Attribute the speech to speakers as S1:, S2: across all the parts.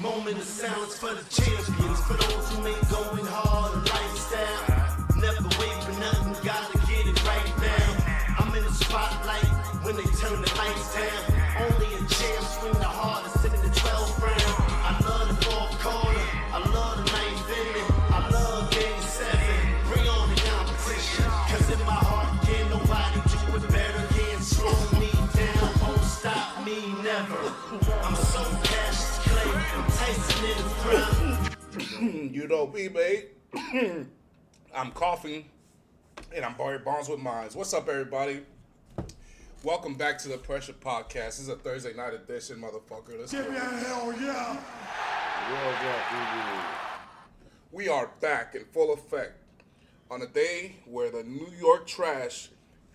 S1: Moment of silence for the champions, for those who ain't going hard on lifestyle. Never wait for nothing, gotta get it right now. I'm in the spotlight when they turn the lights down. Only a champ swing the hardest in the 12th round. I love the fourth quarter, I love the ninth inning, I love game 7. Bring on the competition, cause in my heart, can't nobody do it better. Can't slow me down, won't stop me never. I'm so Cassius Clay, Tyson in the prime.
S2: You know me, mate. I'm coughing, and I'm Barry Bonds with Minds. What's up, everybody? Welcome back to the Pressure Podcast. This is a Thursday night edition, motherfucker. Let's
S3: Give me a hell yeah!
S2: We are back in full effect on a day where the New York Trash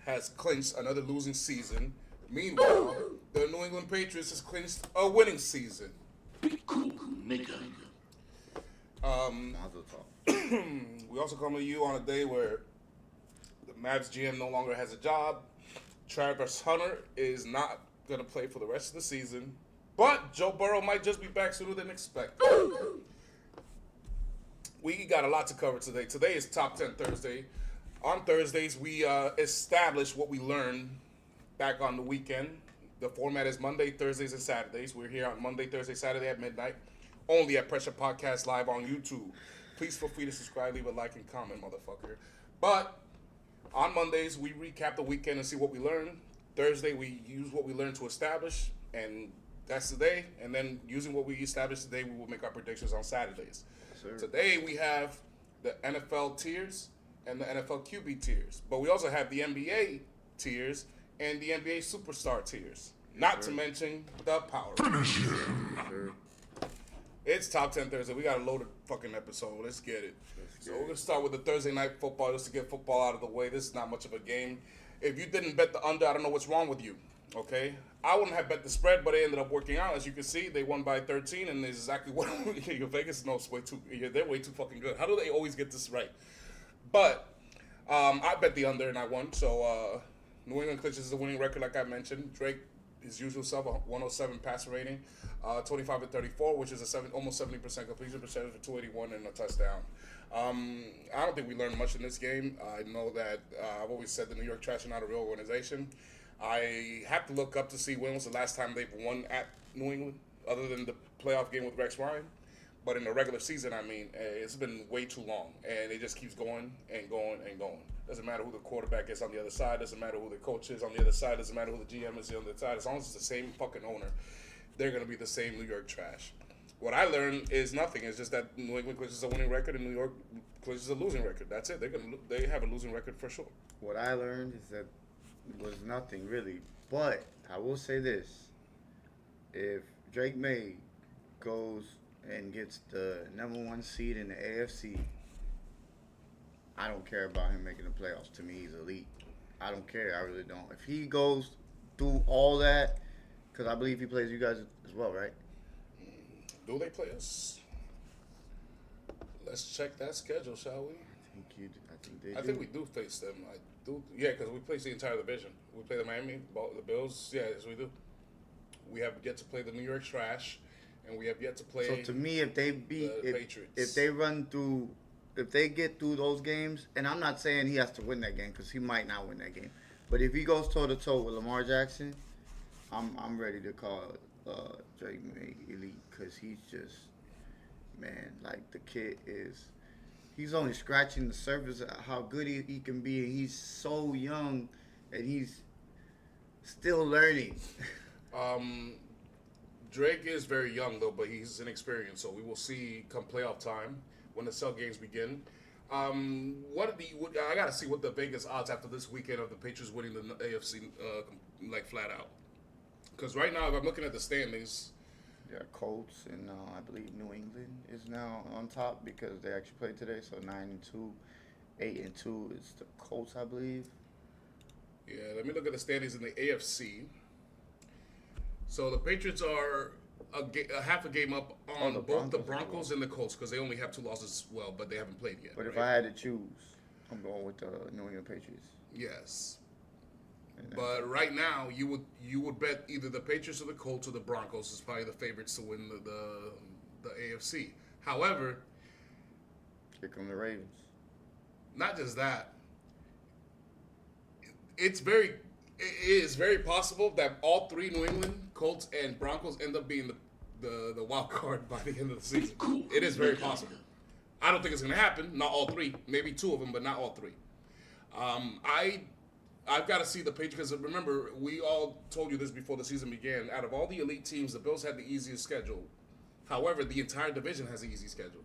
S2: has clinched another losing season. Meanwhile, the New England Patriots has clinched a winning season.
S1: Be cool, nigga.
S2: We also come to you on a day where the Mavs GM no longer has a job. Travis Hunter is not going to play for the rest of the season. But Joe Burrow might just be back sooner than expected. We got a lot to cover today. Today is Top 10 Thursday. On Thursdays, we establish what we learned back on the weekend. The format is Monday, Thursdays, and Saturdays. We're here on Monday, Thursday, Saturday at midnight. Only at Pressure Podcast Live on YouTube. Please feel free to subscribe, leave a like, and comment, motherfucker. But on Mondays, we recap the weekend and see what we learned. Thursday, we use what we learned to establish, and that's today. And then using what we established today, we will make our predictions on Saturdays.
S3: Sure.
S2: Today, we have the NFL tiers and the NFL QB tiers. But we also have the NBA tiers and the NBA Superstar tiers. Not to mention the Power.
S3: Sure.
S2: It's Top 10 Thursday. We got a loaded fucking episode. Let's get it. So we're going to start with the Thursday night football just to get football out of the way. This is not much of a game. If you didn't bet the under, I don't know what's wrong with you, okay? I wouldn't have bet the spread, but it ended up working out. As you can see, they won by 13, and it's exactly what Vegas knows way too. They're way too fucking good. How do they always get this right? But I bet the under, and I won. So New England clinches the winning record, like I mentioned. Drake, his usual self, a 107 passer rating, 25-34, which is almost 70% completion percentage for 281 and a touchdown. I don't think we learned much in this game. I know that I've always said the New York Trash are not a real organization. I have to look up to see when was the last time they've won at New England, other than the playoff game with Rex Ryan. But in the regular season, I mean, it's been way too long, and it just keeps going and going and going. Doesn't matter who the quarterback is on the other side. Doesn't matter who the coach is on the other side. Doesn't matter who the GM is on the other side. As long as it's the same fucking owner, they're going to be the same New York Trash. What I learned is nothing. It's just that New England clinches a winning record and New York clinches a losing record. That's it. They have a losing record for sure.
S3: What I learned is that it was nothing really. But I will say this. If Drake May goes and gets the number 1 seed in the AFC, I don't care about him making the playoffs. To me, he's elite. I don't care. I really don't. If he goes through all that, because I believe he plays you guys as well, right?
S2: Do they play us? Let's check that schedule, shall we?
S3: I think
S2: we do face them. I do. Yeah, because we place the entire division. We play the Miami, the Bills. Yeah, yes, we do. We have yet to play the New York Trash, and we have yet to play.
S3: So to me, if they beat
S2: the Patriots,
S3: if they run through, if they get through those games, and I'm not saying he has to win that game because he might not win that game, but if he goes toe to toe with Lamar Jackson, I'm ready to call Drake May elite because he's just, man, like the kid is. He's only scratching the surface of how good he can be, and he's so young, and he's still learning.
S2: Drake is very young, though, but he's inexperienced, so we will see come playoff time when the cell games begin. I got to see what the Vegas odds after this weekend of the Patriots winning the AFC, like, flat out. Because right now, if I'm looking at the standings,
S3: Yeah, Colts and I believe New England is now on top because they actually played today. So 9-2, 8-2 is the Colts, I believe.
S2: Yeah, let me look at the standings in the AFC. So the Patriots are a half a game up on both the Broncos and the Colts because they only have 2 losses as well, but they haven't played yet.
S3: But if I had to choose, I'm going with the New England Patriots.
S2: Yes. But right now, you would bet either the Patriots or the Colts or the Broncos is probably the favorites to win the AFC. However,
S3: Here come the Ravens.
S2: not just that, it is very possible that all three New England, Colts, and Broncos end up being the wild card by the end of the season. It is very possible. I don't think it's going to happen. Not all three. Maybe two of them, but not all three. I've got to see the Patriots. Because remember, we all told you this before the season began. Out of all the elite teams, the Bills had the easiest schedule. However, the entire division has an easy schedule.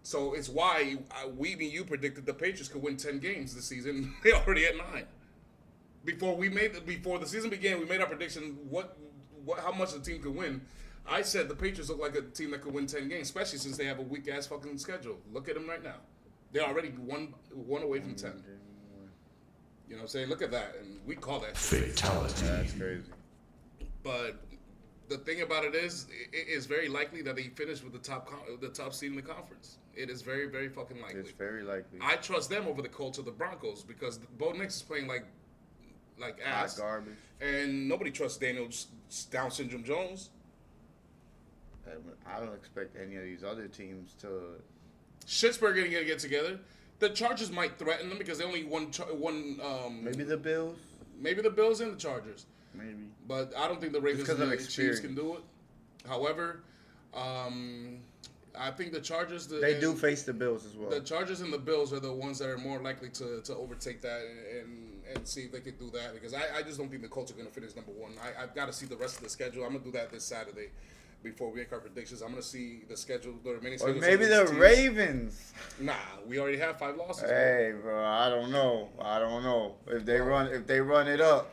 S2: So it's why we and you predicted the Patriots could win 10 games this season. They're already at 9. Before the season began, we made our prediction how much the team could win. I said the Patriots look like a team that could win 10 games, especially since they have a weak ass fucking schedule. Look at them right now. They're already one away from 10. You know what I'm saying? Look at that, and we call that
S4: Fatality.
S3: That's crazy.
S2: But the thing about it is very likely that they finish with the top seed in the conference. It is very, very fucking likely.
S3: It's very likely.
S2: I trust them over the Colts or the Broncos because Bo Nix is playing like ass,
S3: Hot garbage.
S2: and nobody trusts Daniel Down Syndrome Jones.
S3: I don't expect any of these other teams to.
S2: Pittsburgh going to get together. The Chargers might threaten them because they only won.
S3: Maybe the Bills.
S2: Maybe the Bills and the Chargers.
S3: Maybe.
S2: But I don't think the Ravens
S3: Because
S2: and
S3: of
S2: the Chiefs can
S3: experience.
S2: do it. However, I think the Chargers.
S3: They do face the Bills as well.
S2: The Chargers and the Bills are the ones that are more likely to overtake that and see if they could do that because I just don't think the Colts are going to finish number 1. I've got to see the rest of the schedule. I'm going to do that this Saturday before we make our predictions. I'm going to see the schedule, the remaining
S3: Or
S2: schedules.
S3: maybe
S2: of
S3: the
S2: these teams.
S3: Ravens.
S2: Nah, we already have 5 losses. Bro.
S3: Hey, bro, I don't know. If they run it up,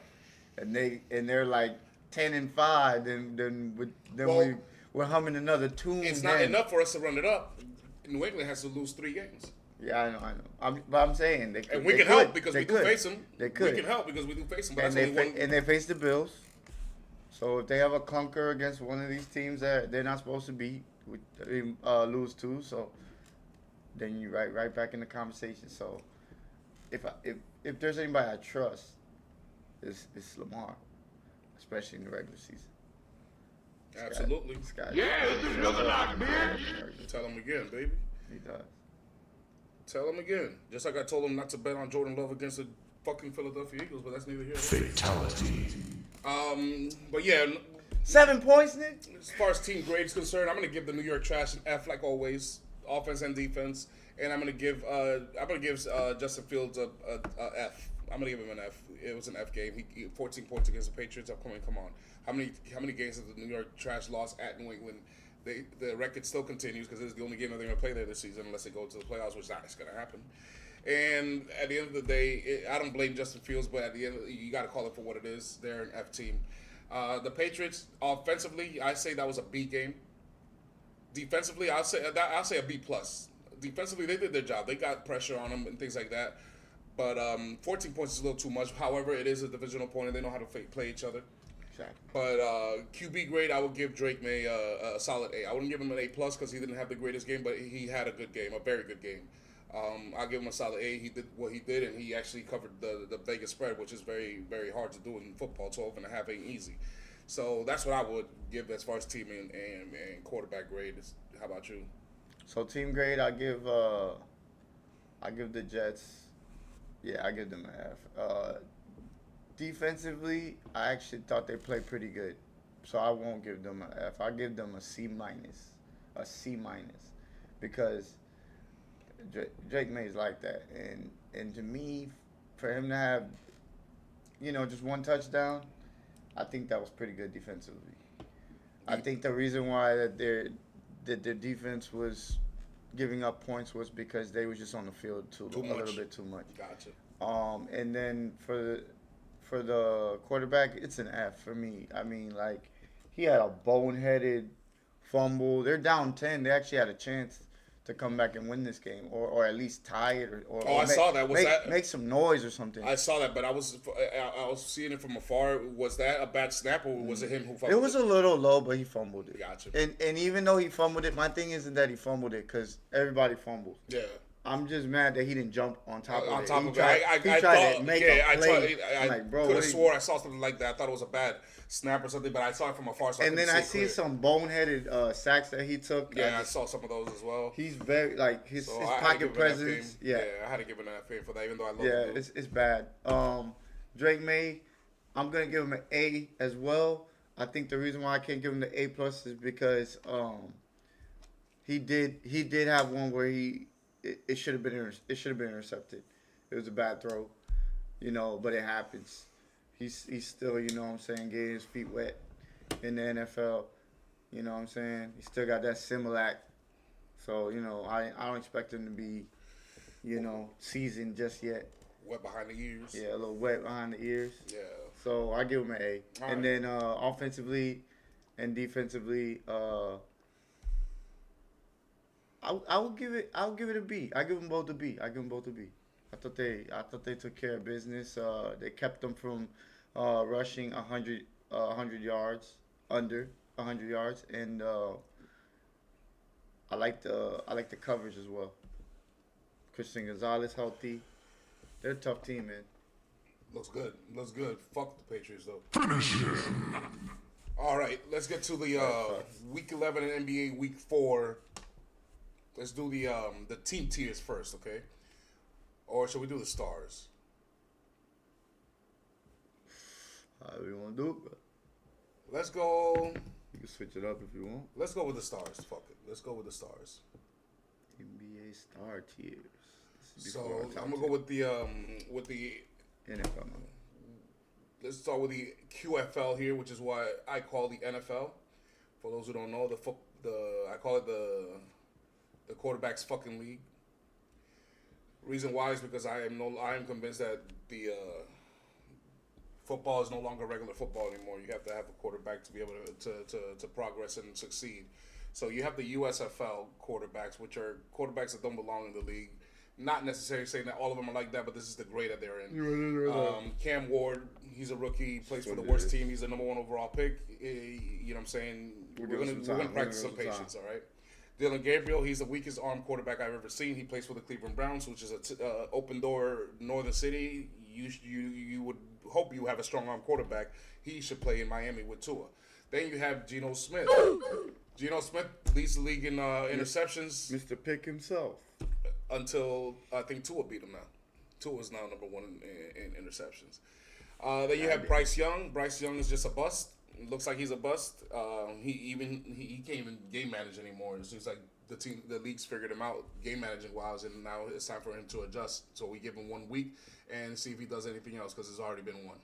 S3: and they're like 10-5, then we're humming another tune.
S2: It's not enough for us to run it up. New England has to lose 3 games.
S3: Yeah, I know. But I'm saying they could.
S2: And we
S3: they
S2: can
S3: could.
S2: help because
S3: They
S2: we do
S3: could.
S2: face them.
S3: They could.
S2: We can help because we do face them. But
S3: And
S2: that's only one.
S3: they face the Bills. So if they have a clunker against one of these teams that they're not supposed to beat, lose to, so then you right back in the conversation. So if there's anybody I trust, it's Lamar, especially in the regular season.
S2: Absolutely.
S3: This guy,
S2: Tell them again, baby.
S3: He does.
S2: Tell him again. Just like I told him not to bet on Jordan Love against the fucking Philadelphia Eagles, but that's neither here nor there.
S4: Fatality.
S2: But yeah,
S3: 7 points, Nick.
S2: as far as team grade is concerned, I'm gonna give the New York Trash an F like always, offense and defense, and I'm gonna give Justin Fields a F. I'm gonna give him an F. It was an F game. He 14 points against the Patriots. Come on. How many games has the New York Trash lost at New England? The record still continues because it's the only game that they're going to play there this season unless they go to the playoffs, which is not going to happen. And at the end of the day, I don't blame Justin Fields, but at the end, you got to call it for what it is. They're an F team. The Patriots, offensively, I say that was a B game. Defensively, I'll say a B plus. Defensively, they did their job. They got pressure on them and things like that. But 14 points is a little too much. However, it is a divisional opponent. They know how to play each other.
S3: Exactly.
S2: But QB grade, I would give Drake May a solid A. I wouldn't give him an A plus because he didn't have the greatest game, but he had a good game, a very good game. I'll give him a solid A. He did what he did, and he actually covered the Vegas spread, which is very, very hard to do in football. 12.5 ain't easy. So that's what I would give as far as team and quarterback grade. How about you?
S3: So team grade, I give the Jets. Yeah, I give them an F. Defensively, I actually thought they played pretty good, so I won't give them an F. I give them a C minus, because Drake May's like that, and to me, for him to have, just one touchdown, I think that was pretty good defensively. I think the reason why that their defense was giving up points was because they were just on the field a little bit too much.
S2: Gotcha.
S3: And then for the quarterback, it's an F for me. I mean, like, he had a boneheaded fumble. They're down 10. They actually had a chance to come back and win this game, or at least tie it, or
S2: I saw that.
S3: make some noise or something.
S2: I saw that, but I was seeing it from afar. Was that a bad snap, or was it him who fumbled?
S3: It was a little low, but he fumbled it.
S2: Gotcha.
S3: And even though he fumbled it, my thing isn't that he fumbled it, because everybody fumbles.
S2: Yeah.
S3: I'm just mad that he didn't jump on top of it.
S2: On top
S3: He
S2: of
S3: tried-
S2: it,
S3: he
S2: I
S3: tried
S2: thought,
S3: to make
S2: yeah,
S3: a play.
S2: I
S3: I'm like, bro,
S2: could
S3: what
S2: have
S3: are you-
S2: swore I saw something like that. I thought it was a bad snap or something, but I saw it from afar. So
S3: And then I
S2: couldn't see
S3: see
S2: it clear.
S3: some boneheaded sacks that he took.
S2: Yeah, I saw some of those as well.
S3: He's very like his
S2: So I had to
S3: pocket
S2: give him that
S3: presence.
S2: fame.
S3: Yeah,
S2: I had to give him that fame for that, even though I love
S3: yeah,
S2: him.
S3: it's bad. Drake May, I'm gonna give him an A as well. I think the reason why I can't give him the A plus is because he did have one where it should have been intercepted. It was a bad throw, but it happens. He's still, what I'm saying, getting his feet wet in the NFL. You know what I'm saying? He still got that Similac. So, I don't expect him to be, seasoned just yet.
S2: Wet behind the ears.
S3: Yeah, a little wet behind the ears.
S2: Yeah.
S3: So I give him an A.
S2: All
S3: And
S2: right.
S3: then offensively and defensively, I'll give it a B. I give them both a B. I thought they took care of business. They kept them from rushing 100 yards, under 100 yards, and I like the coverage as well. Christian Gonzalez healthy. They're a tough team, man.
S2: Looks good. Fuck the Patriots, though. All right, let's get to the Week 11 and NBA Week 4. Let's do the team tiers first, okay? Or should we do the stars?
S3: However you want to do it, bro.
S2: Let's go.
S3: You can switch it up if you want.
S2: Let's go with the stars. Fuck it. Let's go with the stars.
S3: NBA star tiers. This is
S2: So
S3: before our top
S2: I'm gonna go with the.
S3: 10 NFL.
S2: Let's start with the QFL here, which is what I call the NFL. For those who don't know, I call it the quarterback's fucking league. Reason why is because I am convinced that the football is no longer regular football anymore. You have to have a quarterback to be able to progress and succeed. So you have the USFL quarterbacks, which are quarterbacks that don't belong in the league. Not necessarily saying that all of them are like that, but this is the grade that they're in. Cam Ward, he's a rookie, plays for the worst team. He's the number 1 overall pick. You know what I'm saying? We're gonna practice some patience, all right? Dylan Gabriel, he's the weakest armed quarterback I've ever seen. He plays for the Cleveland Browns, which is a open door northern city. You would hope you have a strong arm quarterback. He should play in Miami with Tua. Then you have Geno Smith. Geno Smith leads the league in interceptions
S3: Mr. Pick himself.
S2: until I think Tua beat him now. Tua is now number 1 in interceptions. Then you have Bryce Young. Bryce Young is just a bust. It looks like he's a bust. He can't even game manage anymore. It seems like the league's figured him out game managing wise, and now it's time for him to adjust. So we give him 1 week and see if he does anything else because it's already been 1.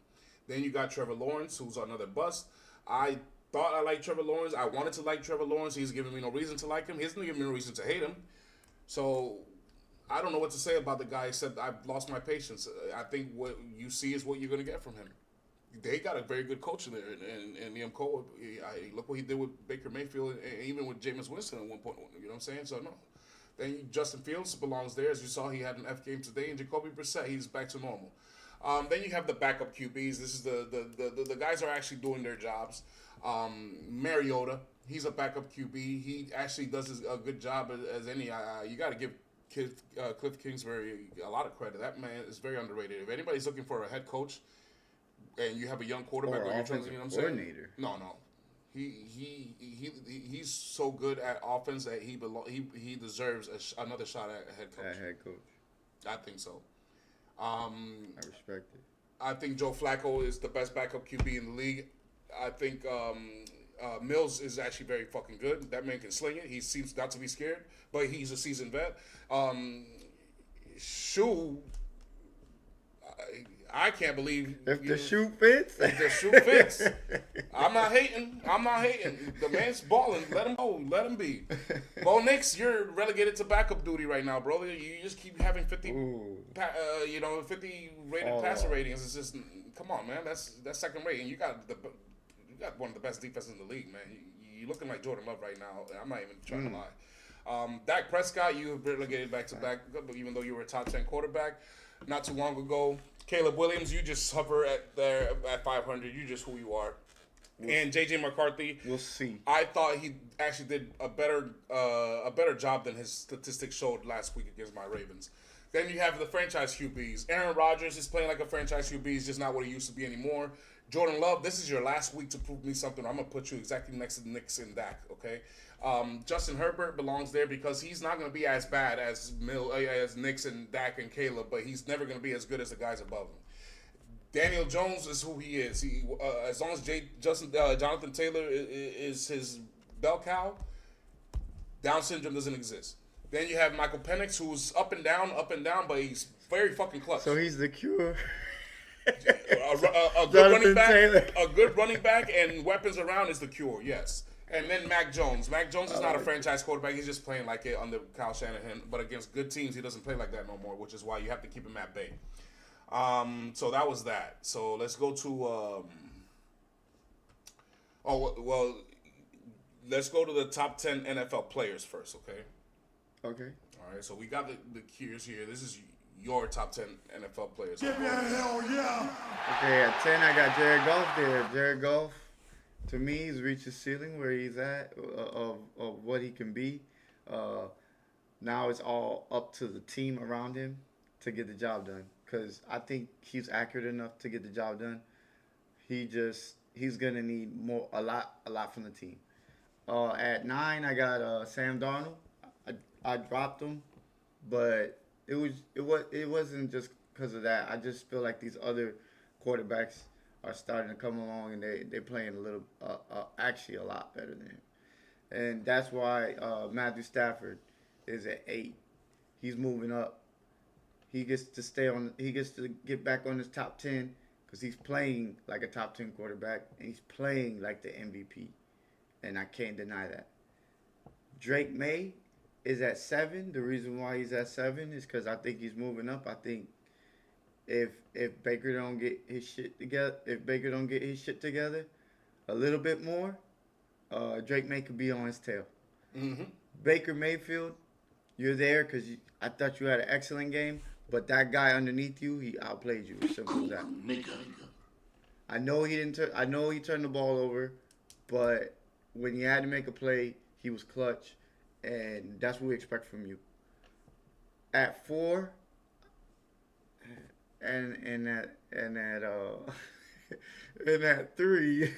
S2: Then you got Trevor Lawrence, who's another bust. I thought I liked Trevor Lawrence. I wanted to like Trevor Lawrence. He's giving me no reason to like him. He hasn't given me no reason to hate him. So I don't know what to say about the guy except I've lost my patience. I think what you see is what you're going to get from him. They got a very good coach in there, and Liam Cole. Look what he did with Baker Mayfield, and even with Jameis Winston at one point. You know what I'm saying? So no. Then Justin Fields belongs there, as you saw. He had an F game today, and Jacoby Brissett, he's back to normal. Then you have the backup QBs. This is the guys are actually doing their jobs. Mariota, he's a backup QB. He actually does a good job as any. You got to give Cliff Kingsbury a lot of credit. That man is very underrated. If anybody's looking for a head coach, and you have a young quarterback,
S3: Or
S2: you're
S3: offensive
S2: you know what I'm saying?
S3: coordinator.
S2: No. He's so good at offense that he deserves another shot at head coach.
S3: Head coach.
S2: I think so.
S3: I respect it.
S2: I think Joe Flacco is the best backup QB in the league. I think Mills is actually very fucking good. That man can sling it. He seems not to be scared, but he's a seasoned vet. Shoe, I can't believe
S3: If the shoe fits.
S2: If the shoe fits. I'm not hating. The man's balling. Let him go. Let him be. Bo Nix, you're relegated to backup duty right now, brother. You just keep having 50 rated passer ratings. It's just, come on, man. That's second rate, and you got one of the best defenses in the league, man. You're looking like Jordan Love right now. I'm not even trying to lie. Dak Prescott, you have relegated back to back, even though you were a top 10 quarterback not too long ago. Caleb Williams, you just hover at 500. You just who you are. and J.J. McCarthy.
S3: We'll see.
S2: I thought he actually did a better job than his statistics showed last week against my Ravens. Then you have the franchise QBs. Aaron Rodgers is playing like a franchise QB. He's just not what he used to be anymore. Jordan Love, this is your last week to prove me something. I'm going to put you exactly next to Knicks and Dak, okay? Justin Herbert belongs there because he's not going to be as bad as Knicks and Dak and Caleb, but he's never going to be as good as the guys above him. Daniel Jones is who he is. As long as Jonathan Taylor is his bell cow, Down syndrome doesn't exist. Then you have Michael Penix, who's up and down, but he's very fucking clutch.
S3: So he's the cure.
S2: A good running back and weapons around is the cure, yes. And then Mac Jones. Mac Jones is not a franchise quarterback. He's just playing like it under Kyle Shanahan. But against good teams, he doesn't play like that no more, which is why you have to keep him at bay. So that was that. So let's go to let's go to the top 10 NFL players first, okay?
S3: Okay.
S2: All right, so we got the cues here. This is your top 10 NFL players.
S1: Give me a hell yeah.
S3: Okay, at 10, I got Jared Goff there. Jared Goff, to me, he's reached his ceiling where he's at of what he can be. Now it's all up to the team around him to get the job done. Because I think he's accurate enough to get the job done. He's gonna need a lot from the team. At 9, I got Sam Darnold. I dropped him, but it wasn't just because of that. I just feel like these other quarterbacks are starting to come along and they're playing actually a lot better than him, and that's why Matthew Stafford is at 8. He's moving up. He gets to get back on his top 10 because he's playing like a top 10 quarterback and he's playing like the MVP, and I can't deny that. Drake May is at 7. The reason why he's at 7 is because I think he's moving up. I think if Baker don't get his shit together, a little bit more, Drake May could be on his tail.
S2: Mm-hmm.
S3: Baker Mayfield, you're there because I thought you had an excellent game, but that guy underneath you, he outplayed you. As simple as that. I know he turned the ball over, but when he had to make a play, he was clutch. And that's what we expect from you. At 4, and at 3,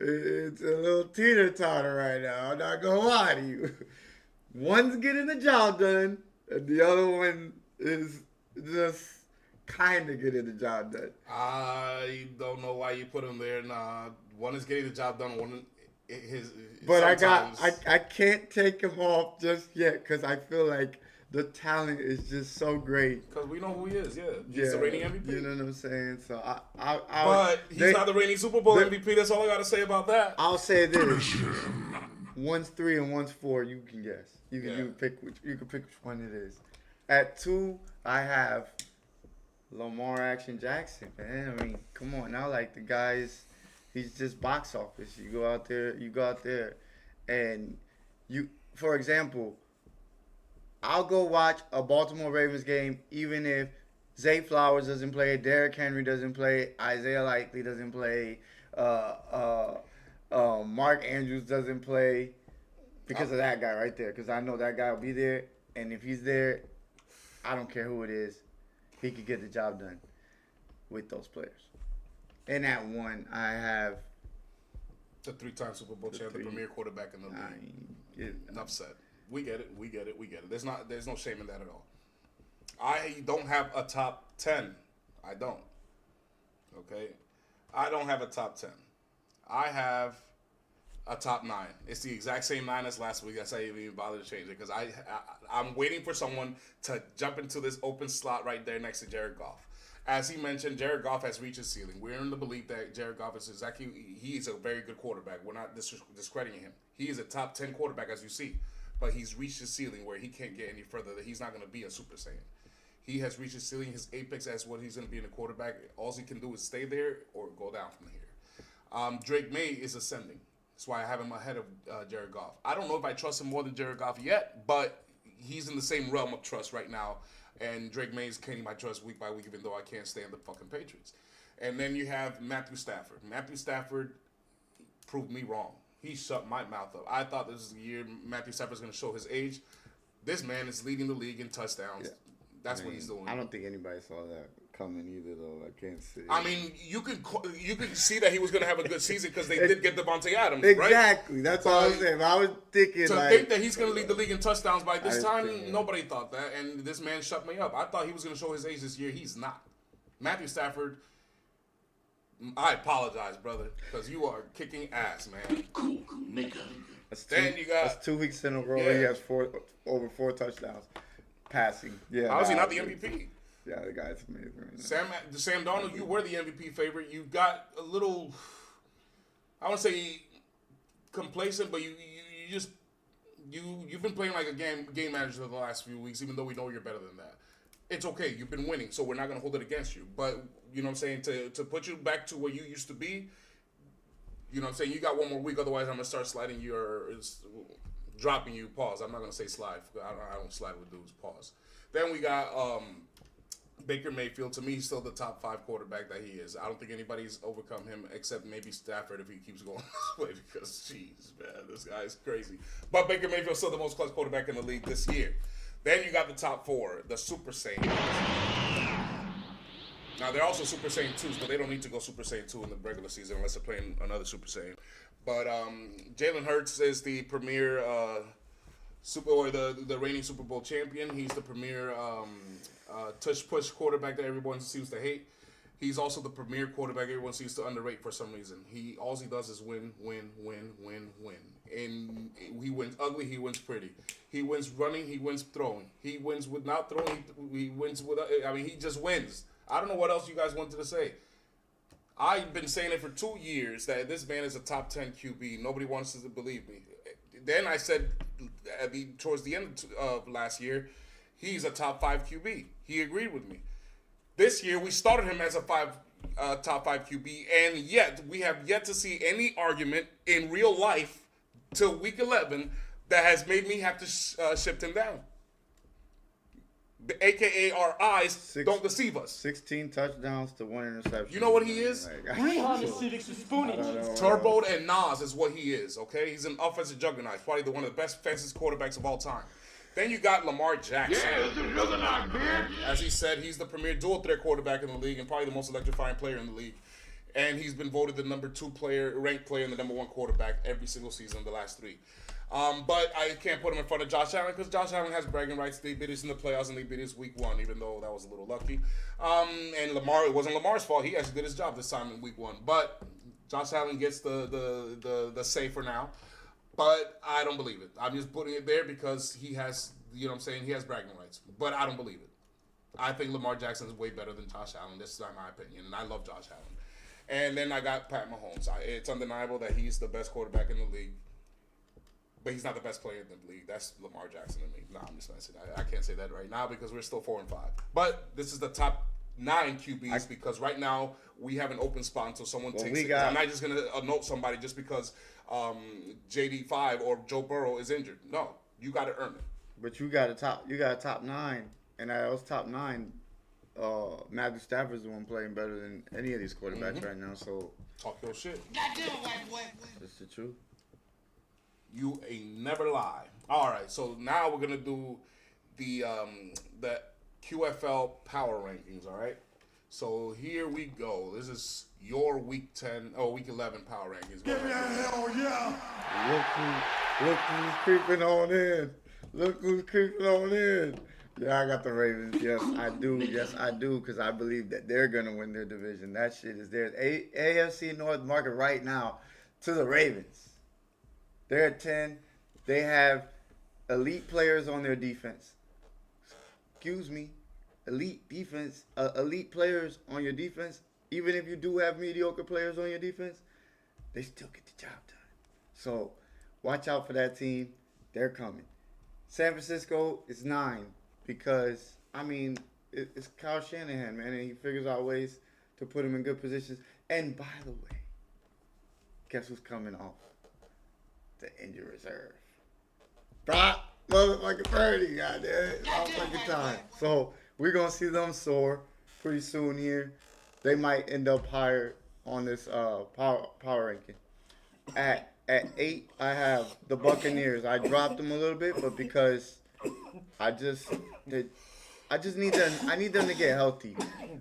S3: it's a little teeter-totter right now. I'm not gonna lie to you. One's getting the job done, and the other one is just kind of getting the job done.
S2: I don't know why you put him there. Nah, one is getting the job done.
S3: But I can't take him off just yet because I feel like the talent is just so great.
S2: Because we know who he is, yeah. He's the reigning MVP.
S3: You know what I'm saying? So
S2: but he's not the reigning Super Bowl MVP. That's all I got to say about that.
S3: I'll say this. One's 3 and one's 4. You can guess. You can pick which one it is. At 2, I have Lamar Action Jackson. Man, I mean, come on now. Like, the guy's... He's just box office. You go out there, and for example, I'll go watch a Baltimore Ravens game even if Zay Flowers doesn't play, Derrick Henry doesn't play, Isaiah Likely doesn't play, Mark Andrews doesn't play, because of that guy right there. Because I know that guy will be there, and if he's there, I don't care who it is, he could get the job done with those players. And at 1, I have
S2: the 3-time Super Bowl champ, the premier quarterback in the league. Enough said. We get it. There's no shame in that at all. I don't have a top 10. I don't. Okay? I don't have a top 10. I have a top 9. It's the exact same 9 as last week. That's why I didn't even bother to change it, because I'm waiting for someone to jump into this open slot right there next to Jared Goff. As he mentioned, Jared Goff has reached his ceiling. We're in the belief that Jared Goff is he's a very good quarterback. We're not discrediting him. He is a top 10 quarterback, as you see. But he's reached his ceiling where he can't get any further. That he's not going to be a Super Saiyan. He has reached his ceiling, his apex as what he's going to be in a quarterback. All he can do is stay there or go down from here. Drake May is ascending. That's why I have him ahead of Jared Goff. I don't know if I trust him more than Jared Goff yet, but he's in the same realm of trust right now. And Drake May is gaining my trust week by week, even though I can't stand the fucking Patriots. And then you have Matthew Stafford. Matthew Stafford proved me wrong. He shut my mouth up. I thought this was the year Matthew Stafford's going to show his age. This man is leading the league in touchdowns.
S3: Yeah.
S2: That's what he's doing.
S3: I don't think anybody saw that coming either, though. I can't see.
S2: I mean, you can see that he was going to have a good season because they did get Devontae Adams,
S3: exactly.
S2: right?
S3: That's what I was saying. I was thinking
S2: To
S3: like,
S2: think that he's going to lead the league in touchdowns by this
S3: I
S2: time,
S3: think-
S2: nobody thought that, and this man shut me up. I thought he was going to show his age this year. He's not. Matthew Stafford, I apologize, brother, because you are kicking ass, man.
S1: Cool, nigga.
S2: Then you got-
S3: that's 2 weeks in a row.
S2: Yeah.
S3: He has over 4 touchdowns passing. Yeah,
S2: How is he
S3: nah,
S2: not the MVP?
S3: Yeah, the guy's amazing. Right now.
S2: Sam Darnold, you were the MVP favorite. You got a little, I won't say complacent, but you've been playing like a game manager the last few weeks, even though we know you're better than that. It's okay. You've been winning, so we're not going to hold it against you. But, you know what I'm saying, to put you back to where you used to be, you know what I'm saying, you got one more week, otherwise I'm going to start sliding you or dropping you. Pause. I'm not going to say slide. I don't slide with dudes. Pause. Then we got Baker Mayfield. To me, he's still the top 5 quarterback that he is. I don't think anybody's overcome him except maybe Stafford if he keeps going this way because, jeez, man, this guy's crazy. But Baker Mayfield's still the most clutch quarterback in the league this year. Then you got the top 4, the Super Saiyans. Now, they're also Super Saiyan 2s, but they don't need to go Super Saiyan 2 in the regular season unless they're playing another Super Saiyan. But Jalen Hurts is the premier the reigning Super Bowl champion. He's the premier tush-push quarterback that everyone seems to hate. He's also the premier quarterback everyone seems to underrate for some reason. All he does is win. And he wins ugly, he wins pretty. He wins running, he wins throwing. He wins without throwing, he wins without, he just wins. I don't know what else you guys wanted to say. I've been saying it for 2 years that this man is a top 10 QB. Nobody wants to believe me. Then I said towards the end of last year, he's a top 5 QB. He agreed with me. This year, we started him as a top 5 QB, and yet we have yet to see any argument in real life till week 11 that has made me have to shift him down. AKA our eyes don't deceive us.
S3: 16 touchdowns to 1 interception.
S2: You know what he is?
S4: Green Honda Civics with Spoonie.
S2: Turboed and Nas is what he is, okay? He's an offensive juggernaut. Probably one of the best fastest quarterbacks of all time. Then you got Lamar Jackson.
S1: Yeah, it's a juggernaut, bitch.
S2: As he said, he's the premier dual-threat quarterback in the league and probably the most electrifying player in the league. And he's been voted the number 2 ranked player and the number 1 quarterback every single season in the last 3. But I can't put him in front of Josh Allen because Josh Allen has bragging rights. They beat us in the playoffs and they beat us week 1, even though that was a little lucky. And Lamar, it wasn't Lamar's fault. He actually did his job this time in week 1. But Josh Allen gets the say for now. But I don't believe it. I'm just putting it there because he has, you know what I'm saying, he has bragging rights. But I don't believe it. I think Lamar Jackson is way better than Josh Allen. This is my opinion. And I love Josh Allen. And then I got Pat Mahomes. It's undeniable that he's the best quarterback in the league. But he's not the best player in the league. That's Lamar Jackson to me. No, I'm just messing. I can't say that right now because we're still 4-5. But this is the top 9 QBs because right now we have an open spot until someone takes it. I'm not just going to note somebody just because JD5 or Joe Burrow is injured. No, you got to earn it.
S3: But you got a top 9, and out of those top 9, Matthew Stafford's the one playing better than any of these quarterbacks right now. So
S2: talk your shit.
S1: Goddamn white boy.
S3: That's the truth.
S2: You ain't never lie. All right, so now we're gonna do the QFL power rankings. All right, so here we go. This is your week 11 power rankings.
S1: Give me a hell yeah.
S3: Look who's creeping on in. Look who's creeping on in. Yeah, I got the Ravens. Yes, I do. Yes, I do, because I believe that they're going to win their division. That shit is theirs. AFC North market right now to the Ravens. They're at 10. They have elite players on their defense. Excuse me. Elite defense. Elite players on your defense. Even if you do have mediocre players on your defense, they still get the job done. So watch out for that team. They're coming. San Francisco is 9 because, it's Kyle Shanahan, man, and he figures out ways to put him in good positions. And by the way, guess who's coming off the injury reserve? Brock motherfucking Purdy, goddamn it. Motherfucking time. So we're going to see them soar pretty soon here. They might end up higher on this power ranking. At 8, I have the Buccaneers. I dropped them a little bit, but because I just they, I just need them. I need them to get healthy.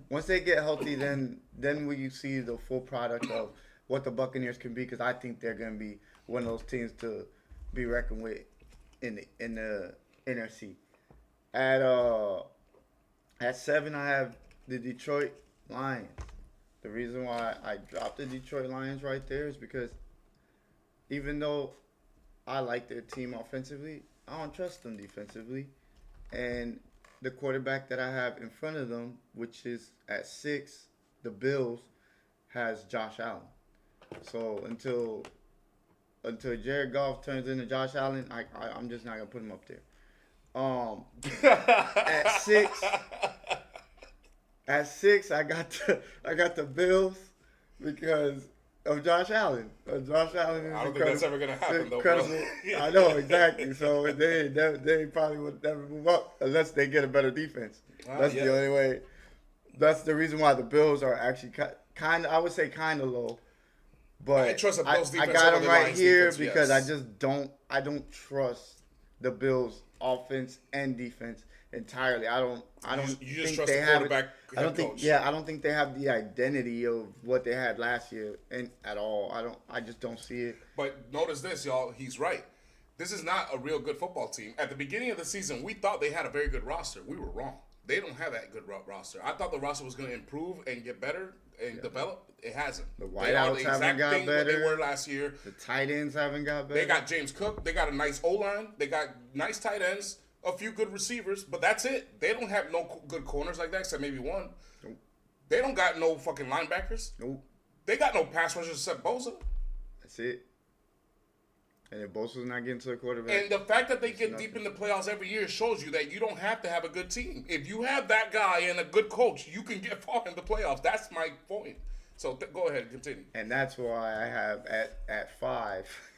S3: Once they get healthy, then will you see the full product of what the Buccaneers can be? Because I think they're gonna be one of those teams to be reckoned with in the NFC. At 7, I have the Detroit Lions. The reason why I dropped the Detroit Lions right there is because even though I like their team offensively, I don't trust them defensively. And the quarterback that I have in front of them, which is at 6, the Bills, has Josh Allen. So until Jared Goff turns into Josh Allen, I'm just not gonna put him up there. At 6, I got the Bills because of Josh Allen. Josh Allen is
S2: I don't think that's ever gonna happen, though,
S3: incredible.
S2: bro.
S3: I know exactly. So they probably would never move up unless they get a better defense. That's
S2: yeah.
S3: the only way. That's the reason why the Bills are actually kind of, I would say, kind of low. But
S2: I trust the Bills
S3: I
S2: defense
S3: got
S2: over
S3: them
S2: the
S3: right
S2: Lions
S3: here
S2: defense,
S3: because
S2: yes.
S3: I don't trust the Bills offense and defense entirely. I don't
S2: You just
S3: think
S2: trust
S3: they
S2: the
S3: have
S2: quarterback
S3: I don't
S2: head
S3: think
S2: coach.
S3: I don't think they have the identity of what they had last year and at all. I just don't see it.
S2: But notice this, y'all. He's right. This is not a real good football team. At the beginning of the season, we thought they had a very good roster. We were wrong. They don't have that good roster. I thought the roster was going to improve and get better and develop. It hasn't.
S3: The
S2: They are
S3: wideouts
S2: the
S3: haven't
S2: exact
S3: got
S2: thing that they
S3: better.
S2: were last year.
S3: The tight ends haven't got better.
S2: They got James Cook. They got a nice O-line. They got nice tight ends. A few good receivers. But that's it. They don't have no good corners like that except maybe one.
S3: Nope.
S2: They don't got no fucking linebackers.
S3: Nope.
S2: They got no pass rushers except Bosa.
S3: That's it. And if Bosa's not getting to the quarterback,
S2: And the fact that they get
S3: nothing.
S2: deep in the playoffs every year shows you that you don't have to have a good team. If you have that guy and a good coach, you can get far in the playoffs. That's my point. So go ahead and continue.
S3: and that's why I have at 5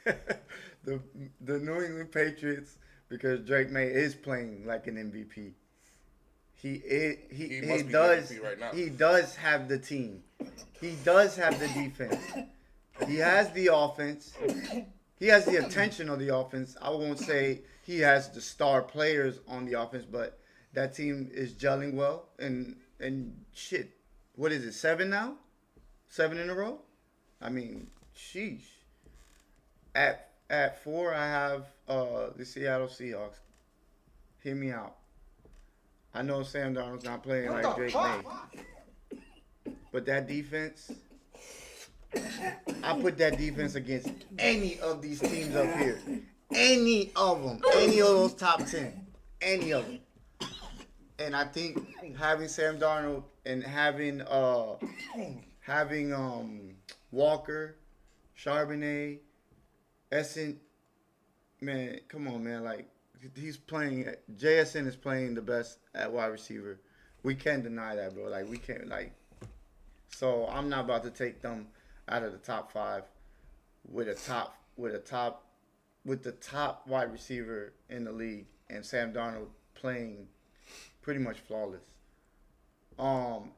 S3: the New England Patriots because Drake May is playing like an MVP. He
S2: must be
S3: does
S2: MVP right now.
S3: he does have the team. He does have the defense. He has the offense. He has the attention of the offense. I won't say he has the star players on the offense, but that team is gelling well. And shit, what is it? 7 now? 7 in a row? I mean, sheesh. At 4, I have the Seattle Seahawks. Hear me out. I know Sam Darnold's not playing like Drake May, but that defense. I put that defense against any of these teams up here. Any of them. Any of those top 10. Any of them. And I think having Sam Darnold and having Walker, Charbonnet, Essen, man, come on, man. Like, he's playing, JSN is playing the best at wide receiver. We can't deny that, bro. Like, we can't, like, so I'm not about to take them out of the top 5 with the top wide receiver in the league and Sam Darnold playing pretty much flawless.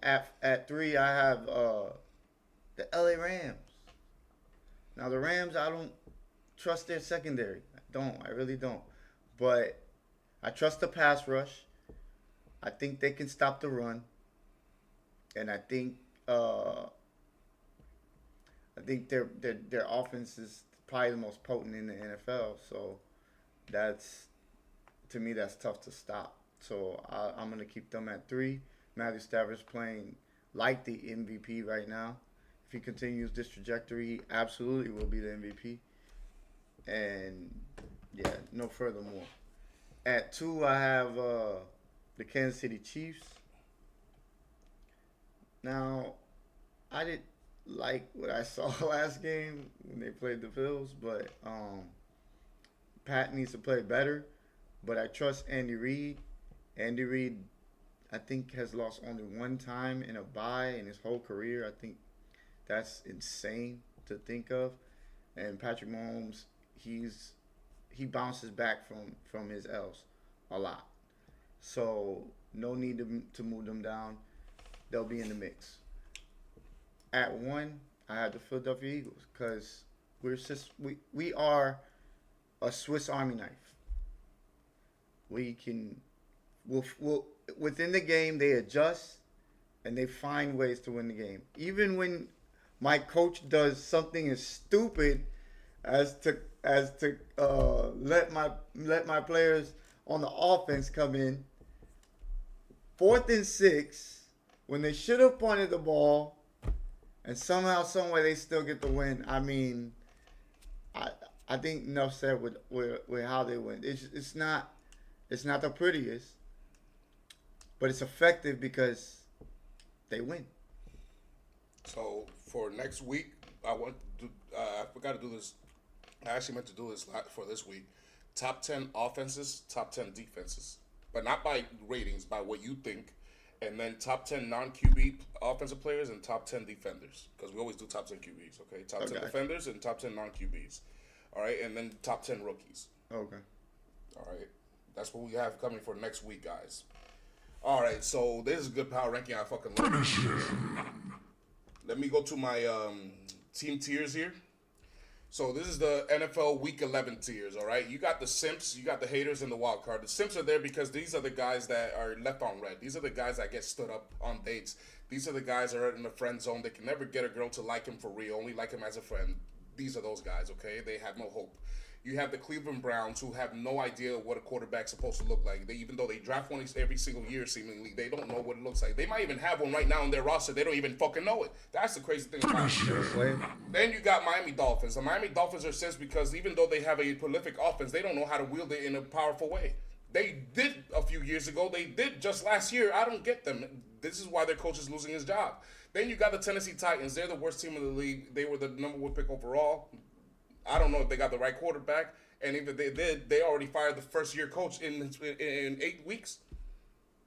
S3: At 3 I have the LA Rams. Now the Rams, I don't trust their secondary. I really don't. But I trust the pass rush. I think they can stop the run. And I think their offense is probably the most potent in the NFL. So to me that's tough to stop. So I'm gonna keep them at 3. Matthew Stafford's playing like the MVP right now. If he continues this trajectory, he absolutely will be the MVP. And yeah, no furthermore. At 2, I have the Kansas City Chiefs. Now, I didn't like what I saw last game when they played the Bills, but Pat needs to play better. But I trust Andy Reid. Andy Reid, I think, has lost only one time in a bye in his whole career. I think that's insane to think of. And Patrick Mahomes, he bounces back from his L's a lot. So no need to move them down. They'll be in the mix. At 1, I had the Philadelphia Eagles because we are a Swiss Army knife. We can, we'll within the game they adjust and they find ways to win the game. Even when my coach does something as stupid as to let my players on the offense come in 4th and 6 when they should have punted the ball, and somehow, some way, they still get the win. I mean, I think enough said with how they win. It's not the prettiest, but it's effective because they win.
S2: So for next week, I forgot to do this. I actually meant to do this for this week. Top 10 offenses, top 10 defenses, but not by ratings, by what you think. And then top 10 non-QB offensive players and top 10 defenders, because we always do top 10 QBs, okay? Top 10 defenders and top 10 non-QBs, all right? And then top 10 rookies.
S3: Okay.
S2: All right? That's what we have coming for next week, guys. All right, so this is a good power ranking. I fucking love it. Let me go to my team tiers here. So this is the NFL Week 11 tiers, all right? You got the simps, you got the haters, and the wild card. The simps are there because these are the guys that are left on red. These are the guys that get stood up on dates. These are the guys that are in the friend zone. They can never get a girl to like him for real, only like him as a friend. These are those guys, okay? They have no hope. You have the Cleveland Browns, who have no idea what a quarterback's supposed to look like. Even though they draft one every single year, seemingly, they don't know what it looks like. They might even have one right now on their roster. They don't even fucking know it. That's the crazy thing about it. Then you got Miami Dolphins. The Miami Dolphins are sis because even though they have a prolific offense, they don't know how to wield it in a powerful way. They did a few years ago. They did just last year. I don't get them. This is why their coach is losing his job. Then you got the Tennessee Titans. They're the worst team in the league. They were the number 1 pick overall. I don't know if they got the right quarterback. And even they did, they already fired the first-year coach in 8 weeks.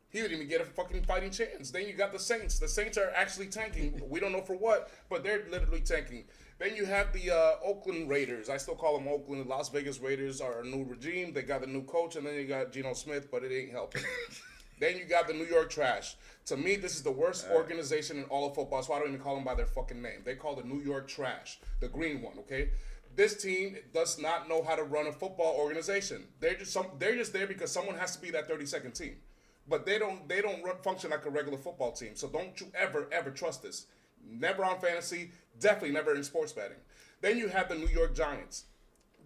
S2: He didn't even get a fucking fighting chance. Then you got the Saints. The Saints are actually tanking. We don't know for what, but they're literally tanking. Then you have the Oakland Raiders. I still call them Oakland. The Las Vegas Raiders are a new regime. They got the new coach, and then you got Geno Smith, but it ain't helping. Then you got the New York Trash. To me, this is the worst organization in all of football. That's why I don't even call them by their fucking name. They call the New York Trash, the green one, okay? This team does not know how to run a football organization. They're just there because someone has to be that 32nd team, but they don't function like a regular football team. So don't you ever trust this. Never on fantasy, definitely never in sports betting. Then you have the New York Giants.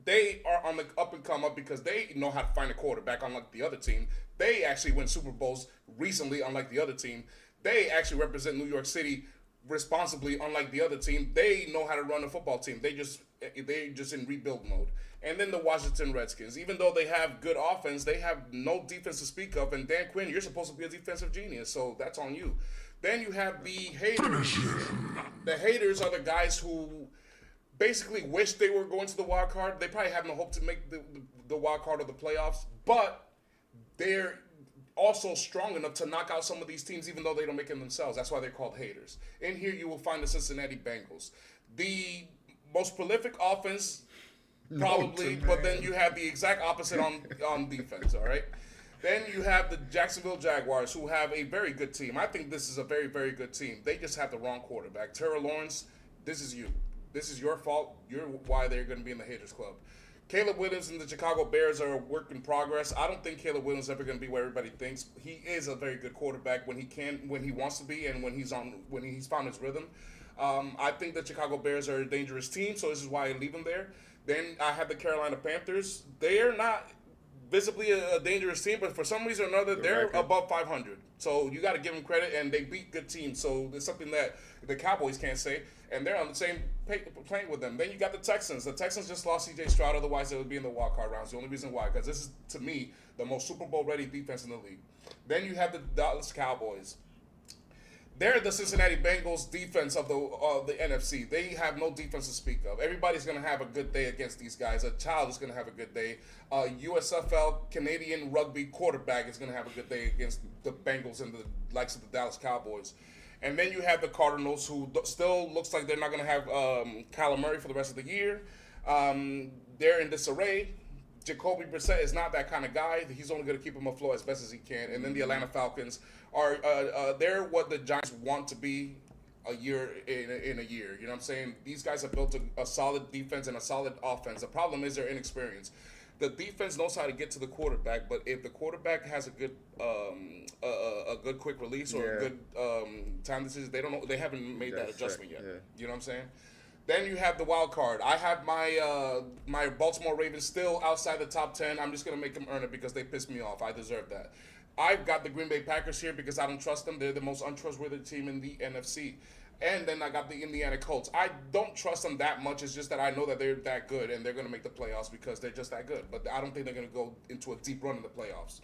S2: They are on the up and come up because they know how to find a quarterback, unlike the other team. They actually win Super Bowls recently, unlike the other team. They actually represent New York City responsibly, unlike the other team. They know how to run a football team. They're just in rebuild mode. And then the Washington Redskins, even though they have good offense, they have no defense to speak of. And Dan Quinn, you're supposed to be a defensive genius, so that's on you. Then you have the haters. The haters are the guys who basically wish they were going to the wild card. They probably have no hope to make the wild card or the playoffs, but they're also strong enough to knock out some of these teams, even though they don't make them themselves. That's why they're called haters. In here, you will find the Cincinnati Bengals. The most prolific offense, probably, but then you have the exact opposite on defense, all right? Then you have the Jacksonville Jaguars, who have a very good team. I think this is a very, very good team. They just have the wrong quarterback. Trevor Lawrence, this is you. This is your fault. You're why they're going to be in the haters club. Caleb Williams and the Chicago Bears are a work in progress. I don't think Caleb Williams is ever going to be where everybody thinks. He is a very good quarterback when he wants to be, and when he's found his rhythm. I think the Chicago Bears are a dangerous team, so this is why I leave them there. Then I have the Carolina Panthers. They are not visibly a dangerous team, but for some reason or another, they're above 500. So you got to give them credit, and they beat good teams. So there's something that the Cowboys can't say, and they're on the same plane with them. Then you got the Texans. The Texans just lost C.J. Stroud, otherwise they would be in the wild card rounds. The only reason why, because this is, to me, the most Super Bowl ready defense in the league. Then you have the Dallas Cowboys. They're the Cincinnati Bengals defense of the NFC. They have no defense to speak of. Everybody's going to have a good day against these guys. A child is going to have a good day. USFL Canadian rugby quarterback is going to have a good day against the Bengals and the likes of the Dallas Cowboys. And then you have the Cardinals, who still looks like they're not going to have Kyler Murray for the rest of the year. They're in disarray. Jacoby Brissett is not that kind of guy. He's only going to keep them afloat as best as he can. And then the Atlanta Falcons are they're what the Giants want to be a year in a year. You know what I'm saying? These guys have built a solid defense and a solid offense. The problem is their inexperience. The defense knows how to get to the quarterback, but if the quarterback has a good quick release or a good time decision, they haven't made that adjustment yet.
S3: Yeah.
S2: You know what I'm saying? Then you have the wild card. I have my Baltimore Ravens still outside the top 10. I'm just gonna make them earn it because they pissed me off. I deserve that. I've got the Green Bay Packers here because I don't trust them. They're the most untrustworthy team in the NFC. And then I got the Indiana Colts. I don't trust them that much. It's just that I know that they're that good and they're going to make the playoffs because they're just that good. But I don't think they're going to go into a deep run in the playoffs.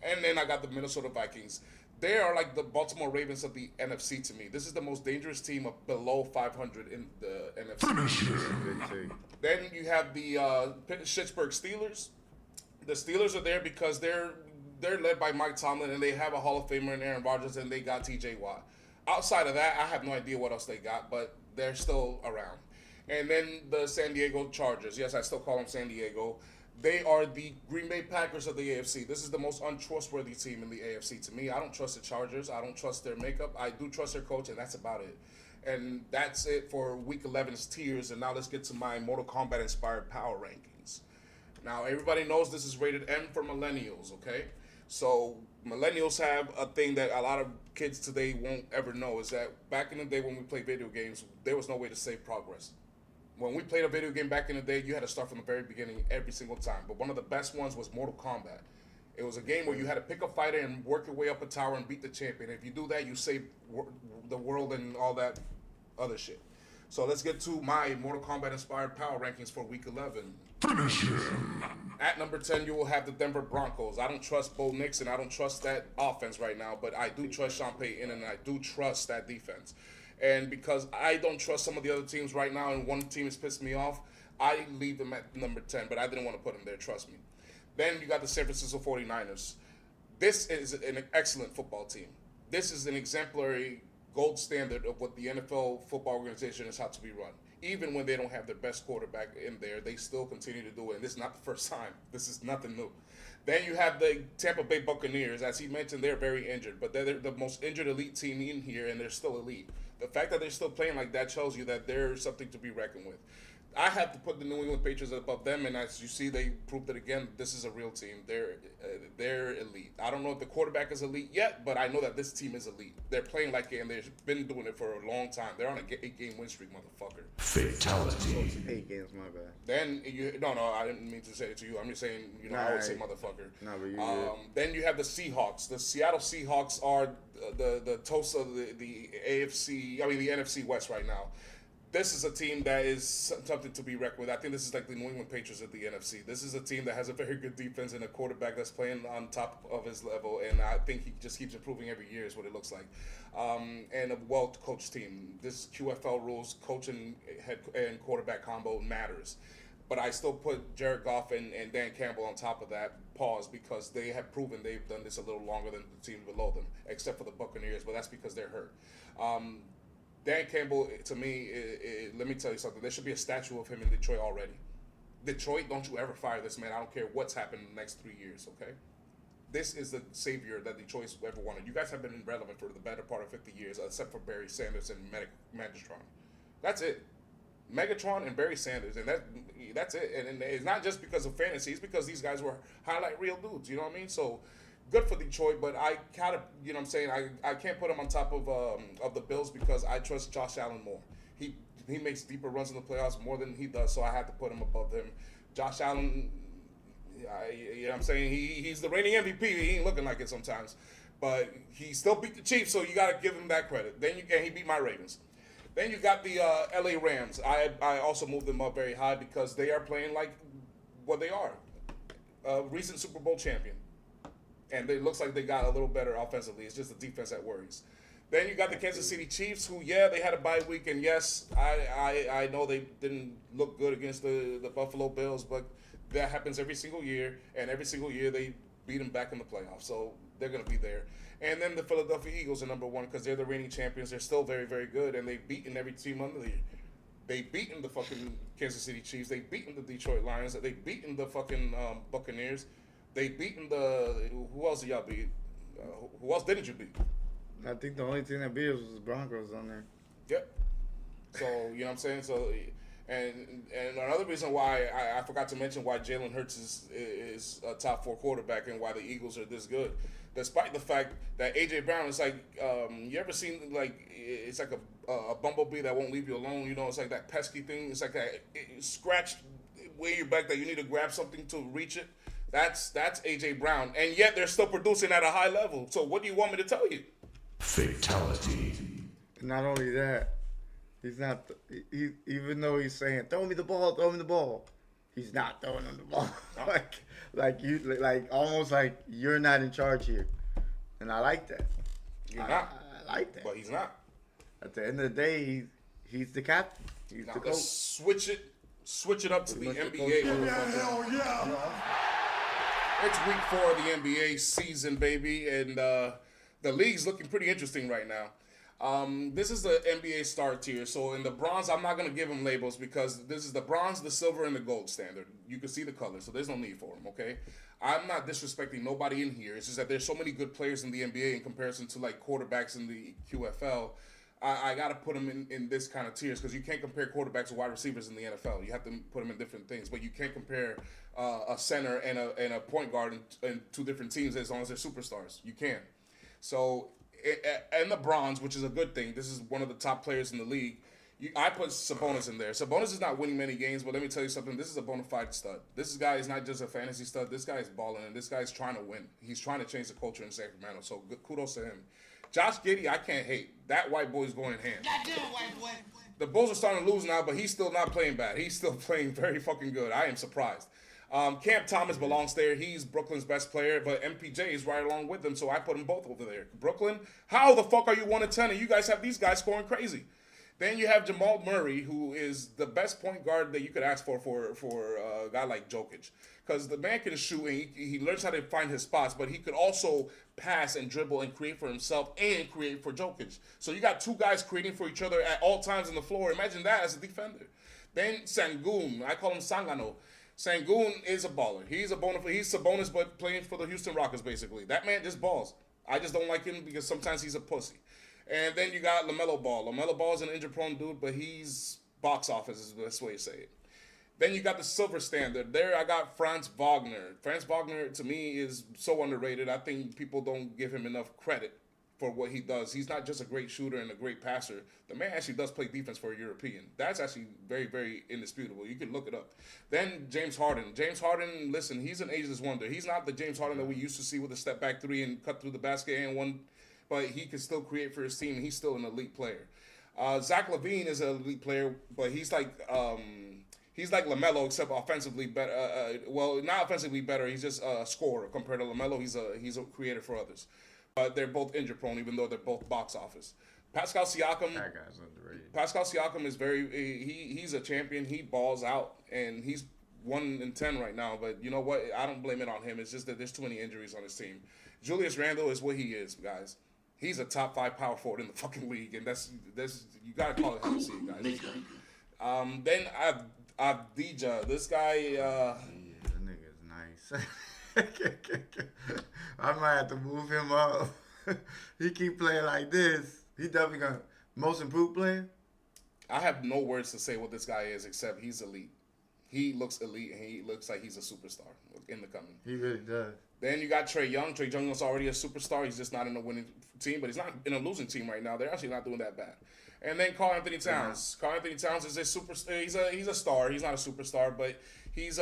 S2: And then I got the Minnesota Vikings. They are like the Baltimore Ravens of the NFC to me. This is the most dangerous team of below 500 in the NFC. Then you have the Pittsburgh Steelers. The Steelers are there because they're led by Mike Tomlin and they have a Hall of Famer in Aaron Rodgers and they got T.J. Watt. Outside of that, I have no idea what else they got, but they're still around. And then the San Diego Chargers. Yes, I still call them San Diego. They are the Green Bay Packers of the AFC. This is the most untrustworthy team in the AFC to me. I don't trust the Chargers. I don't trust their makeup. I do trust their coach, and that's about it. And that's it for Week 11's tiers. And now let's get to my Mortal Kombat-inspired power rankings. Now, everybody knows this is rated M for millennials, okay? So millennials have a thing that a lot of kids today won't ever know is that back in the day when we played video games, there was no way to save progress. When we played a video game back in the day, you had to start from the very beginning every single time. But one of the best ones was Mortal Kombat. It was a game where you had to pick a fighter and work your way up a tower and beat the champion. If you do that, you save the world and all that other shit. So let's get to my Mortal Kombat inspired power rankings for Week 11. Finish him. At number 10, you will have the Denver Broncos. I don't trust Bo Nix and I don't trust that offense right now, but I do trust Sean Payton and I do trust that defense. And because I don't trust some of the other teams right now and one team has pissed me off, I leave them at number 10, but I didn't want to put them there, trust me. Then you got the San Francisco 49ers. This is an excellent football team. This is an exemplary gold standard of what the NFL football organization is how to be run. Even when they don't have their best quarterback in there, they still continue to do it. And this is not the first time. This is nothing new. Then you have the Tampa Bay Buccaneers. As he mentioned, they're very injured, but they're the most injured elite team in here, and they're still elite. The fact that they're still playing like that shows you that they're something to be reckoned with. I have to put the New England Patriots above them, and as you see, they proved it again. This is a real team. They're elite. I don't know if the quarterback is elite yet, but I know that this team is elite. They're playing like it, and they've been doing it for a long time. They're on an 8-game win streak, motherfucker.
S5: Fatality.
S3: 8 games, my bad.
S2: Then no, I didn't mean to say it to you. I'm just saying, I would say motherfucker.
S3: No, but you
S2: then you have the Seahawks. The Seattle Seahawks are the toast of the AFC. I mean the NFC West right now. This is a team that is something to be reckoned with. I think this is like the New England Patriots of the NFC. This is a team that has a very good defense and a quarterback that's playing on top of his level, and I think he just keeps improving every year is what it looks like. And a well-coached team. This QFL rules, coaching and quarterback combo matters. But I still put Jared Goff and Dan Campbell on top of that pause because they have proven they've done this a little longer than the teams below them, except for the Buccaneers, but that's because they're hurt. Dan Campbell, to me, let me tell you something. There should be a statue of him in Detroit already. Detroit, don't you ever fire this man. I don't care what's happened in the next 3 years, okay? This is the savior that Detroit's ever wanted. You guys have been irrelevant for the better part of 50 years, except for Barry Sanders and Megatron. That's it. Megatron and Barry Sanders, and that's it. And it's not just because of fantasy. It's because these guys were highlight reel dudes, you know what I mean? So good for Detroit, but I kind of, you know what I'm saying, I can't put him on top of the Bills because I trust Josh Allen more. He makes deeper runs in the playoffs more than he does, so I have to put him above him. Josh Allen, you know what I'm saying, he's the reigning MVP. He ain't looking like it sometimes, but he still beat the Chiefs, so you got to give him that credit. Then he beat my Ravens. Then you got the LA Rams. I also moved them up very high because they are playing like what they are, a recent Super Bowl champion. And it looks like they got a little better offensively. It's just the defense that worries. Then you got the Kansas City Chiefs, who, they had a bye week. And, yes, I know they didn't look good against the Buffalo Bills, but that happens every single year. And every single year they beat them back in the playoffs. So they're going to be there. And then the Philadelphia Eagles are number one because they're the reigning champions. They're still very, very good. And they've beaten every team under the year. They've beaten the fucking Kansas City Chiefs. They've beaten the Detroit Lions. They've beaten the fucking Buccaneers. They beaten who else did y'all beat? Who else didn't you beat?
S3: I think the only team that beat us was the Broncos on there.
S2: Yep. So, you know what I'm saying? So, and another reason why I forgot to mention why Jalen Hurts is a top 4 quarterback and why the Eagles are this good. Despite the fact that A.J. Brown is like, you ever seen, like, it's like a bumblebee that won't leave you alone. You know, it's like that pesky thing. It's like that scratch way back that you need to grab something to reach it. That's A.J. Brown. And yet they're still producing at a high level. So what do you want me to tell you?
S5: Fatality.
S3: Not only that, he's not. Even though he's saying, "Throw me the ball," he's not throwing him the ball. like almost like you're not in charge here, and I like that.
S2: You're not.
S3: I like that.
S2: But he's not.
S3: At the end of the day, he's the captain. He's
S2: Now
S3: the
S2: let's
S3: coach.
S2: switch it up to the
S3: Let's
S2: NBA.
S3: go.
S5: Hell yeah.
S2: It's week 4 of the NBA season, baby, and the league's looking pretty interesting right now. This is the NBA star tier. So in the bronze, I'm not going to give them labels because this is the bronze, the silver, and the gold standard. You can see the colors, so there's no need for them, okay? I'm not disrespecting nobody in here. It's just that there's so many good players in the NBA in comparison to, like, quarterbacks in the QFL. I got to put them in this kind of tiers because you can't compare quarterbacks to wide receivers in the NFL. You have to put them in different things. But you can't compare a center and a point guard in 2 different teams as long as they're superstars. You can. So, and the bronze, which is a good thing. This is one of the top players in the league. I put Sabonis in there. Sabonis is not winning many games, but let me tell you something. This is a bona fide stud. This guy is not just a fantasy stud. This guy is balling, and this guy is trying to win. He's trying to change the culture in Sacramento. So kudos to him. Josh Giddey, I can't hate. That white boy's going ham.
S6: Goddamn white boy.
S2: The Bulls are starting to lose now, but he's still not playing bad. He's still playing very fucking good. I am surprised. Cam Thomas belongs there. He's Brooklyn's best player, but MPJ is right along with them, so I put them both over there. Brooklyn, how the fuck are you 1-10 and you guys have these guys scoring crazy? Then you have Jamal Murray, who is the best point guard that you could ask for a guy like Jokic. Because the man can shoot and he learns how to find his spots, but he could also pass and dribble and create for himself and create for Jokic. So you got 2 guys creating for each other at all times on the floor. Imagine that as a defender. Then Sengun, I call him Sangano. Sengun is a baller. He's Sabonis, but playing for the Houston Rockets, basically. That man just balls. I just don't like him because sometimes he's a pussy. And then you got LaMelo Ball. LaMelo Ball is an injury-prone dude, but he's box office is the best way to say it. Then you got the silver standard. There I got Franz Wagner. Franz Wagner, to me, is so underrated. I think people don't give him enough credit for what he does. He's not just a great shooter and a great passer. The man actually does play defense for a European. That's actually very, very indisputable. You can look it up. Then James Harden. James Harden, listen, he's an ageless wonder. He's not the James Harden that we used to see with a step-back 3 and cut through the basket and one, but he can still create for his team. He's still an elite player. Zach LaVine is an elite player, but he's like LaMelo, except offensively better. Well, not offensively better. He's just a scorer compared to LaMelo. He's a creator for others. But they're both injury prone, even though they're both box office. Pascal Siakam.
S3: That guy's underrated.
S2: Pascal Siakam is he's a champion. He balls out, and he's 1-10 right now. But you know what? I don't blame it on him. It's just that there's too many injuries on his team. Julius Randle is what he is, guys. He's a top 5 power forward in the fucking league, and that's you gotta call it how you see it, guys. Then Avdija, this guy.
S3: Yeah, that nigga's nice. I might have to move him up. He keep playing like this. He definitely gonna most improved player.
S2: I have no words to say what this guy is except he's elite. He looks elite and he looks like he's a superstar in the coming.
S3: He really does.
S2: Then you got Trae Young. Trae Young is already a superstar. He's just not in a winning team, but he's not in a losing team right now. They're actually not doing that bad. And then Karl Anthony Towns. Karl Anthony Towns is a super. He's a star. He's not a superstar, but he's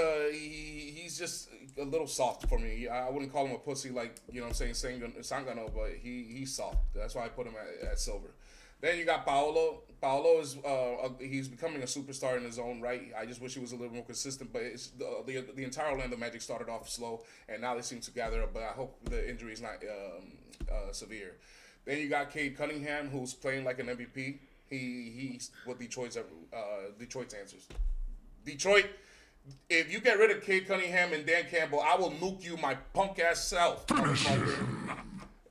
S2: just a little soft for me. I wouldn't call him a pussy like, you know what I'm saying, Sangano, but he's soft. That's why I put him at silver. Then you got Paolo. Paolo is he's becoming a superstar in his own right. I just wish he was a little more consistent. But it's the entire Orlando Magic started off slow, and now they seem to gather up. But I hope the injury is not severe. Then you got Cade Cunningham, who's playing like an MVP. He's what Detroit's answers. Detroit, if you get rid of Cade Cunningham and Dan Campbell, I will nuke you my punk ass self.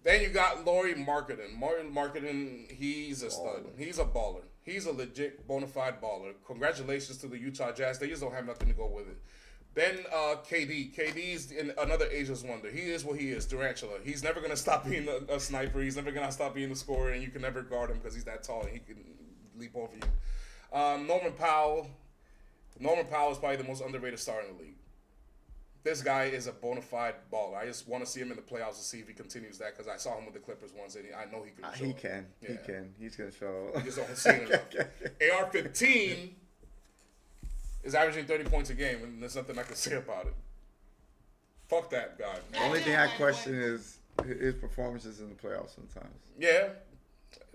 S2: Then you got Lauri Markkanen. Markkanen, he's a stud. He's a baller. He's a legit bona fide baller. Congratulations to the Utah Jazz. They just don't have nothing to go with it. Then KD. KD's another ageless wonder. He is what he is, Durantula. He's never going to stop being a sniper. He's never going to stop being a scorer, and you can never guard him because he's that tall and he can leap over you. Norman Powell. Norman Powell is probably the most underrated star in the league. This guy is a bona fide baller. I just want to see him in the playoffs to see if he continues that because I saw him with the Clippers once and I know he can show.
S3: He
S2: up.
S3: can.
S2: Yeah.
S3: He can. He's gonna show.
S2: You just don't see it enough. AR-15 is averaging 30 points a game, and there's nothing I can say about it. Fuck that guy.
S3: The only thing I question is his performances in the playoffs sometimes.
S2: Yeah,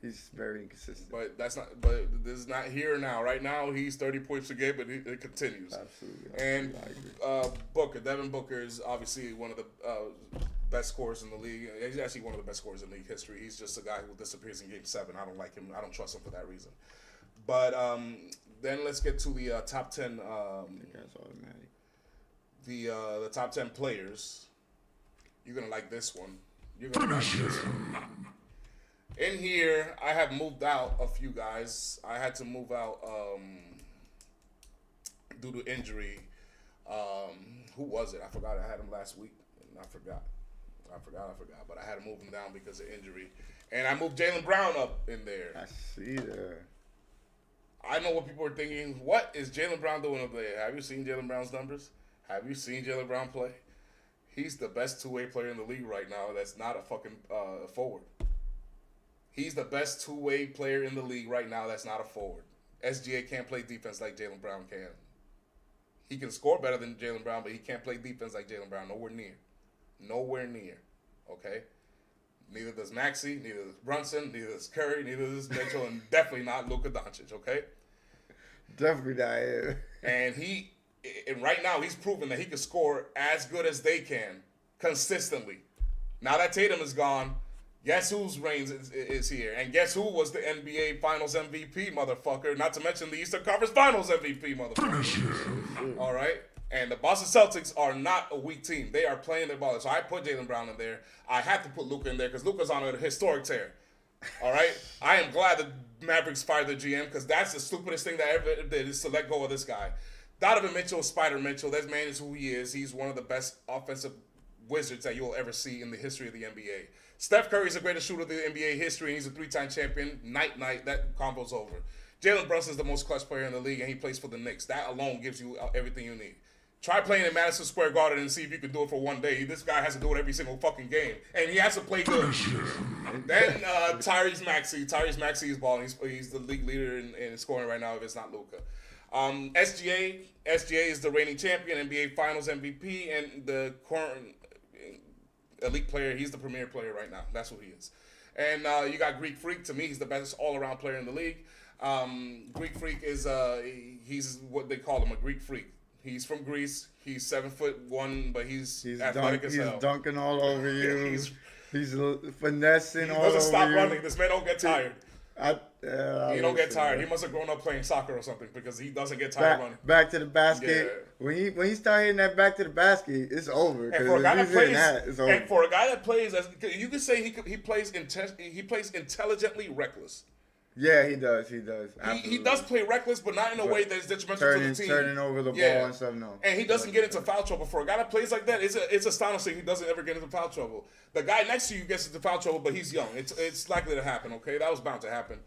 S3: He's very inconsistent.
S2: but that's not. But this is not here now. Right now, he's 30 points a game, but it continues.
S3: Absolutely.
S2: And
S3: I agree.
S2: Devin Booker is obviously one of the best scorers in the league. He's actually one of the best scorers in league history. He's just a guy who disappears in Game 7. I don't like him. I don't trust him for that reason. But then let's get to the top 10.
S3: That's automatic.
S2: The top 10 players. You're gonna like this one. You're gonna like this one. In here, I have moved out a few guys. I had to move out due to injury. Who was it? I forgot. I had him last week, and I forgot. But I had to move him down because of injury. And I moved Jaylen Brown up in there.
S3: I see there.
S2: I know what people are thinking. What is Jaylen Brown doing up there? Have you seen Jaylen Brown's numbers? Have you seen Jaylen Brown play? He's the best two-way player in the league right now. That's not a fucking forward. He's the best two-way player in the league right now. That's not a forward. SGA can't play defense like Jaylen Brown can. He can score better than Jaylen Brown, but he can't play defense like Jaylen Brown. Nowhere near. Nowhere near. Okay? Neither does Maxey, neither does Brunson, neither does Curry, neither does Mitchell, and definitely not Luka Doncic, okay?
S3: Definitely not him.
S2: And right now he's proven that he can score as good as they can consistently. Now that Tatum is gone, guess whose reigns is here? And guess who was the NBA Finals MVP, motherfucker? Not to mention the Eastern Conference Finals MVP, motherfucker. All right? And the Boston Celtics are not a weak team. They are playing their ball. So I put Jaylen Brown in there. I had to put Luka in there because Luka's on a historic tear. All right? I am glad the Mavericks fired the GM because that's the stupidest thing that ever did is to let go of this guy. Donovan Mitchell, Spider Mitchell, that man is who he is. He's one of the best offensive wizards that you'll ever see in the history of the NBA. Steph Curry is the greatest shooter of the NBA history, and he's a 3-time champion. Night, that combo's over. Jalen Brunson is the most clutch player in the league, and he plays for the Knicks. That alone gives you everything you need. Try playing in Madison Square Garden and see if you can do it for one day. This guy has to do it every single fucking game, and he has to play good. Then Tyrese Maxey. Tyrese Maxey is balling. He's the league leader in scoring right now if it's not Luka. SGA is the reigning champion, NBA Finals MVP, and the current elite player. He's the premier player right now. That's who he is. And you got Greek Freak. To me, he's the best all-around player in the league. Greek Freak is he's what they call him, a Greek Freak. He's from Greece. He's 7'1", but he's athletic as hell.
S3: He's dunking all over you.
S2: He's
S3: finessing all over you.
S2: He doesn't stop running. This man don't get tired. He don't get tired.
S3: That.
S2: He must have grown up playing soccer or something because he doesn't get tired running.
S3: Back to the basket.
S2: Yeah.
S3: When he start hitting that back to the basket, it's over.
S2: And for a guy that plays,
S3: it's over.
S2: and for a guy that plays, you could say he plays intelligently reckless.
S3: Yeah, he does. He
S2: does play reckless, but not in a way that's detrimental to the team.
S3: Turning over the ball and stuff, no.
S2: And he doesn't get into foul trouble. For a guy that plays like that, it's astonishing he doesn't ever get into foul trouble. The guy next to you gets into foul trouble, but he's young. It's likely to happen, okay? That was bound to happen.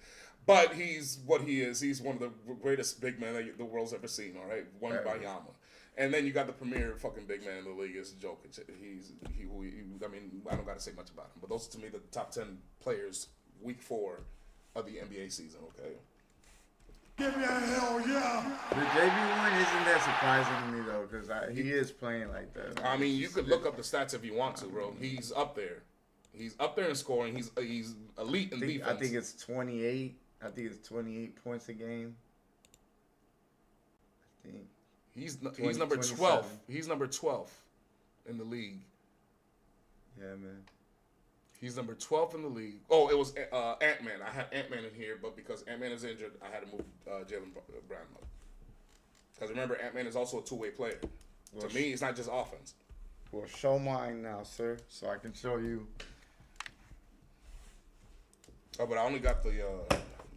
S2: But he's what he is. He's one of the greatest big men that the world's ever seen, all right? Won by Yama. And then you got the premier fucking big man in the league is Jokic. I mean, I don't got to say much about him. But those are, to me, the top 10 players week 4 of the NBA season, okay?
S5: Give me a hell yeah!
S3: The JB one isn't that surprising to me though, because he is playing like that.
S2: I mean, you could look up the stats if you want to, bro. He's up there. He's up there in scoring. He's elite in defense.
S3: I think it's 28. I think it's 28 points a game. I think
S2: he's number 12.
S3: 27.
S2: He's number 12 in the league.
S3: Yeah, man.
S2: He's number 12 in the league. Oh, it was Ant-Man. I had Ant-Man in here, but because Ant-Man is injured, I had to move Jaylen Brown up. Because remember, Ant-Man is also a two-way player.
S3: Well,
S2: to me, it's not just offense.
S3: Well, show mine now, sir, so I can show you.
S2: Oh, but I only got the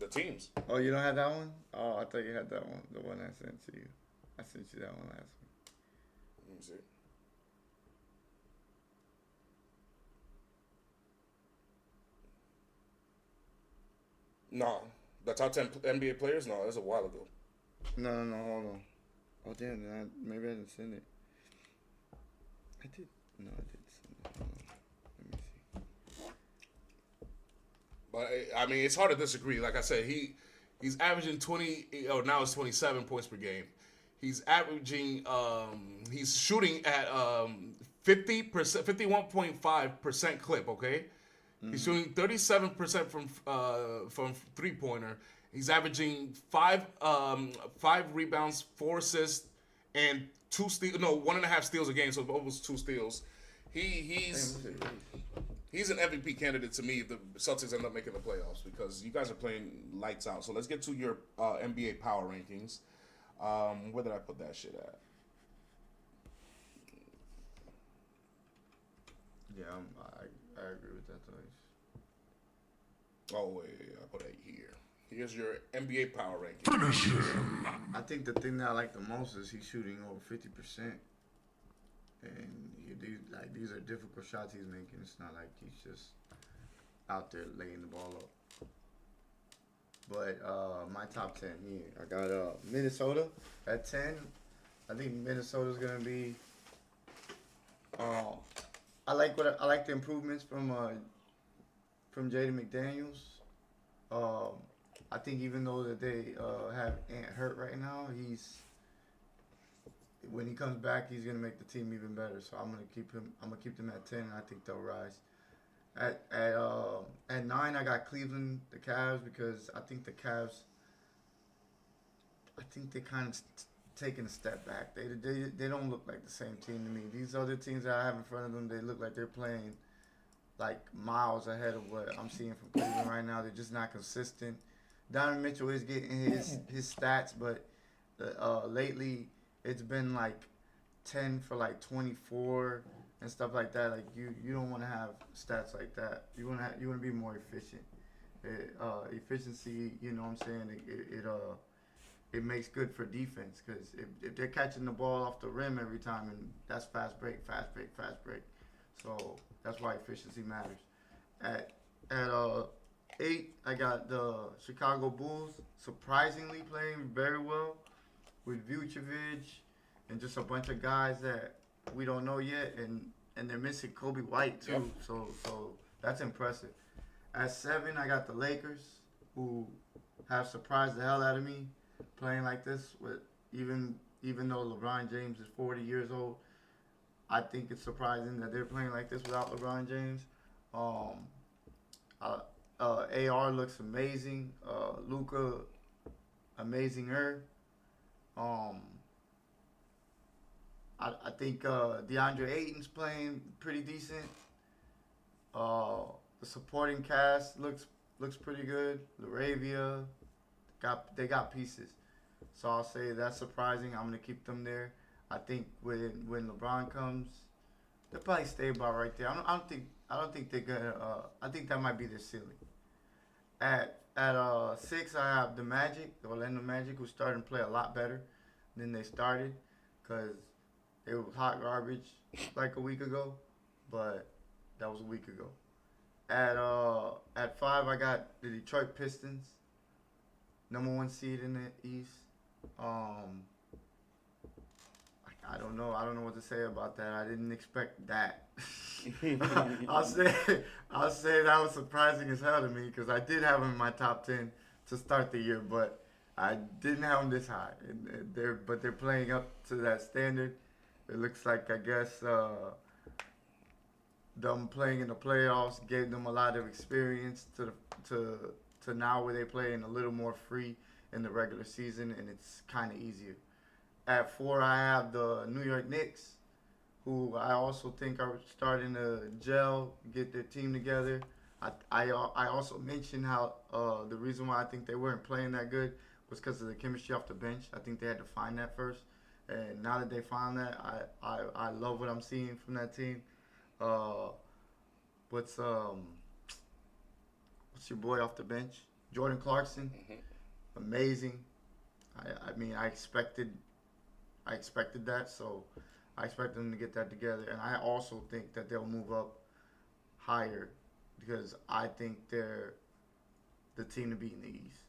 S2: teams.
S3: Oh, you don't have that one? Oh, I thought you had that one. The one I sent to you. I sent you that one last week.
S2: Let me see. No, The top 10 NBA players? No, that was a while ago.
S3: No, hold on. Oh damn, maybe I didn't send it. I did. No, I did send it. Hold on. Let me see.
S2: But I mean, it's hard to disagree. Like I said, he's averaging 20. Oh, now it's 27 points per game. He's averaging. He's shooting at 50%, 51.5% clip. Okay, he's shooting 37% from 3-pointer. He's averaging five rebounds, 4 assists, and 2 steals. No, 1.5 steals a game. So almost 2 steals. He's an MVP candidate to me if the Celtics end up making the playoffs because you guys are playing lights out. So let's get to your NBA power rankings. Where did I put that shit at?
S3: Yeah, I agree with that choice.
S2: Oh wait, I put it here. Here's your NBA power ranking.
S3: I think the thing that I like the most is he's shooting over 50%, and these are difficult shots he's making. It's not like he's just out there laying the ball up. But my top 10 here, I got Minnesota at 10. I think Minnesota's gonna be. I like the improvements from Jaden McDaniels. I think even though that they have Ant hurt right now, when he comes back, he's gonna make the team even better. So I'm gonna keep them at 10. And I think they'll rise. At 9, I got Cleveland, the Cavs, because I think the Cavs. I think they kind of taking a step back. They don't look like the same team to me. These other teams that I have in front of them, they look like they're playing like miles ahead of what I'm seeing from Cleveland right now. They're just not consistent. Donovan Mitchell is getting his stats, but lately it's been like 10 for like 24 and stuff like that. Like you don't want to have stats like that. You want to be more efficient. Efficiency, you know what I'm saying? It makes good for defense because if they're catching the ball off the rim every time, and that's fast break. So that's why efficiency matters. At 8, I got the Chicago Bulls surprisingly playing very well with Vucevic and just a bunch of guys that we don't know yet, and they're missing Kobe White too.
S2: Yep.
S3: So that's impressive. At 7, I got the Lakers, who have surprised the hell out of me playing like this. With even though LeBron James is 40 years old, I think it's surprising that they're playing like this without LeBron James. AR looks amazing. Luka, amazinger. I think DeAndre Ayton's playing pretty decent. The supporting cast looks pretty good. LaRavia, they got pieces. So I'll say that's surprising. I'm gonna keep them there. I think when LeBron comes, they'll probably stay about right there. I don't think they're gonna. I think that might be their ceiling. At 6, I have the Orlando Magic, who starting to play a lot better than they started, because it was hot garbage like a week ago, but that was a week ago. At 5, I got the Detroit Pistons, #1 seed in the East. I don't know what to say about that. I didn't expect that. I'll say that was surprising as hell to me, because I did have them in my top 10 to start the year, but I didn't have them this high. But they're playing up to that standard. It looks like, I guess, them playing in the playoffs gave them a lot of experience to now where they play in a little more free in the regular season, and it's kind of easier. At 4, I have the New York Knicks, who I also think are starting to gel, get their team together. I also mentioned how the reason why I think they weren't playing that good was because of the chemistry off the bench. I think they had to find that first, and now that they found that, I love what I'm seeing from that team. What's your boy off the bench? Jordan Clarkson, amazing. I mean, I expected that, so I expect them to get that together. And I also think that they'll move up higher, because I think they're the team to beat in the East.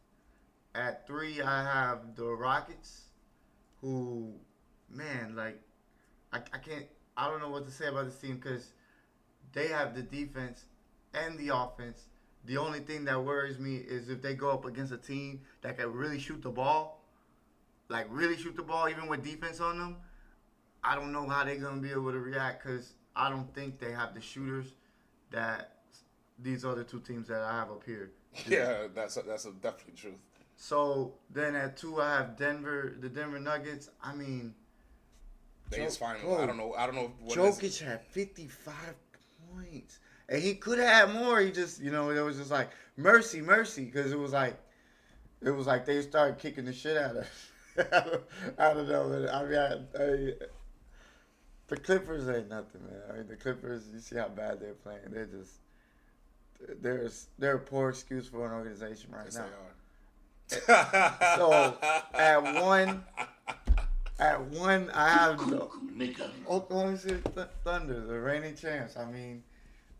S3: At 3, I have the Rockets, who, man, like, I can't, I don't know what to say about this team because they have the defense and the offense. The only thing that worries me is if they go up against a team that can really shoot the ball, like really shoot the ball, even with defense on them. I don't know how they're going to be able to react because I don't think they have the shooters that these other two teams that I have up here.
S2: Yeah, that's a definitely truth.
S3: So then at 2, I have the Denver Nuggets. I mean,
S2: They is fine.
S3: Bro,
S2: I don't know what
S3: Jokic had 55 points. And he could have had more. He just, it was just like, mercy, because it was like they started kicking the shit out of them. And I mean, the Clippers ain't nothing, man. I mean, the Clippers, you see how bad they're playing. They're just, they're a poor excuse for an organization right
S2: yes,
S3: now.
S2: they are.
S3: So at 1, I have the Oklahoma City Thunder, the reigning champs. I mean,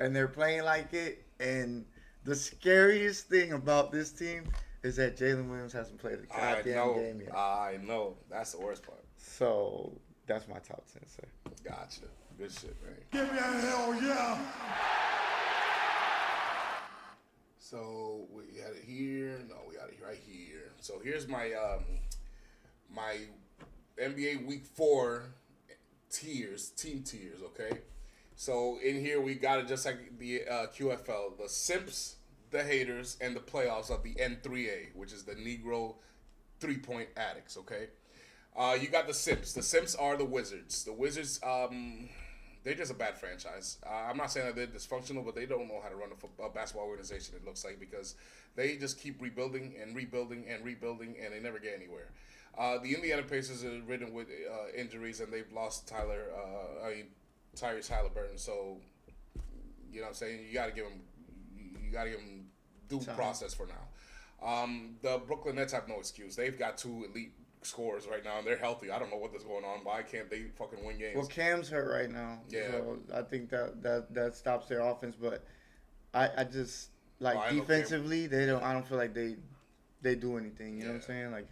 S3: and they're playing like it. And the scariest thing about this team is that Jalen Williams hasn't played a goddamn game yet.
S2: I know. That's the worst part.
S3: So that's my top 10, sir.
S2: Gotcha. Good shit, man.
S5: Give me a hell yeah.
S2: So we had it here. No, we got it right here. So here's my my NBA Week 4 team tiers. Okay. So in here we got it just like the QFL, the simps, the haters, and the playoffs of the N3A, which is the Negro 3-point addicts. Okay. You got the simps. The simps are the Wizards. The Wizards, they're just a bad franchise. I'm not saying that they're dysfunctional, but they don't know how to run a basketball organization, it looks like, because they just keep rebuilding, and they never get anywhere. The Indiana Pacers are ridden with injuries, and they've lost Tyrese Halliburton. So, you know what I'm saying? You got to give them due process for now. The Brooklyn Nets have no excuse. They've got 2 elite scorers right now, and they're healthy. I don't know what is going on. Why can't they fucking win games?
S3: Well, Cam's hurt right now.
S2: Yeah.
S3: So I think that stops their offense. But I just defensively, I don't feel like they do anything. You know what I'm saying? Like,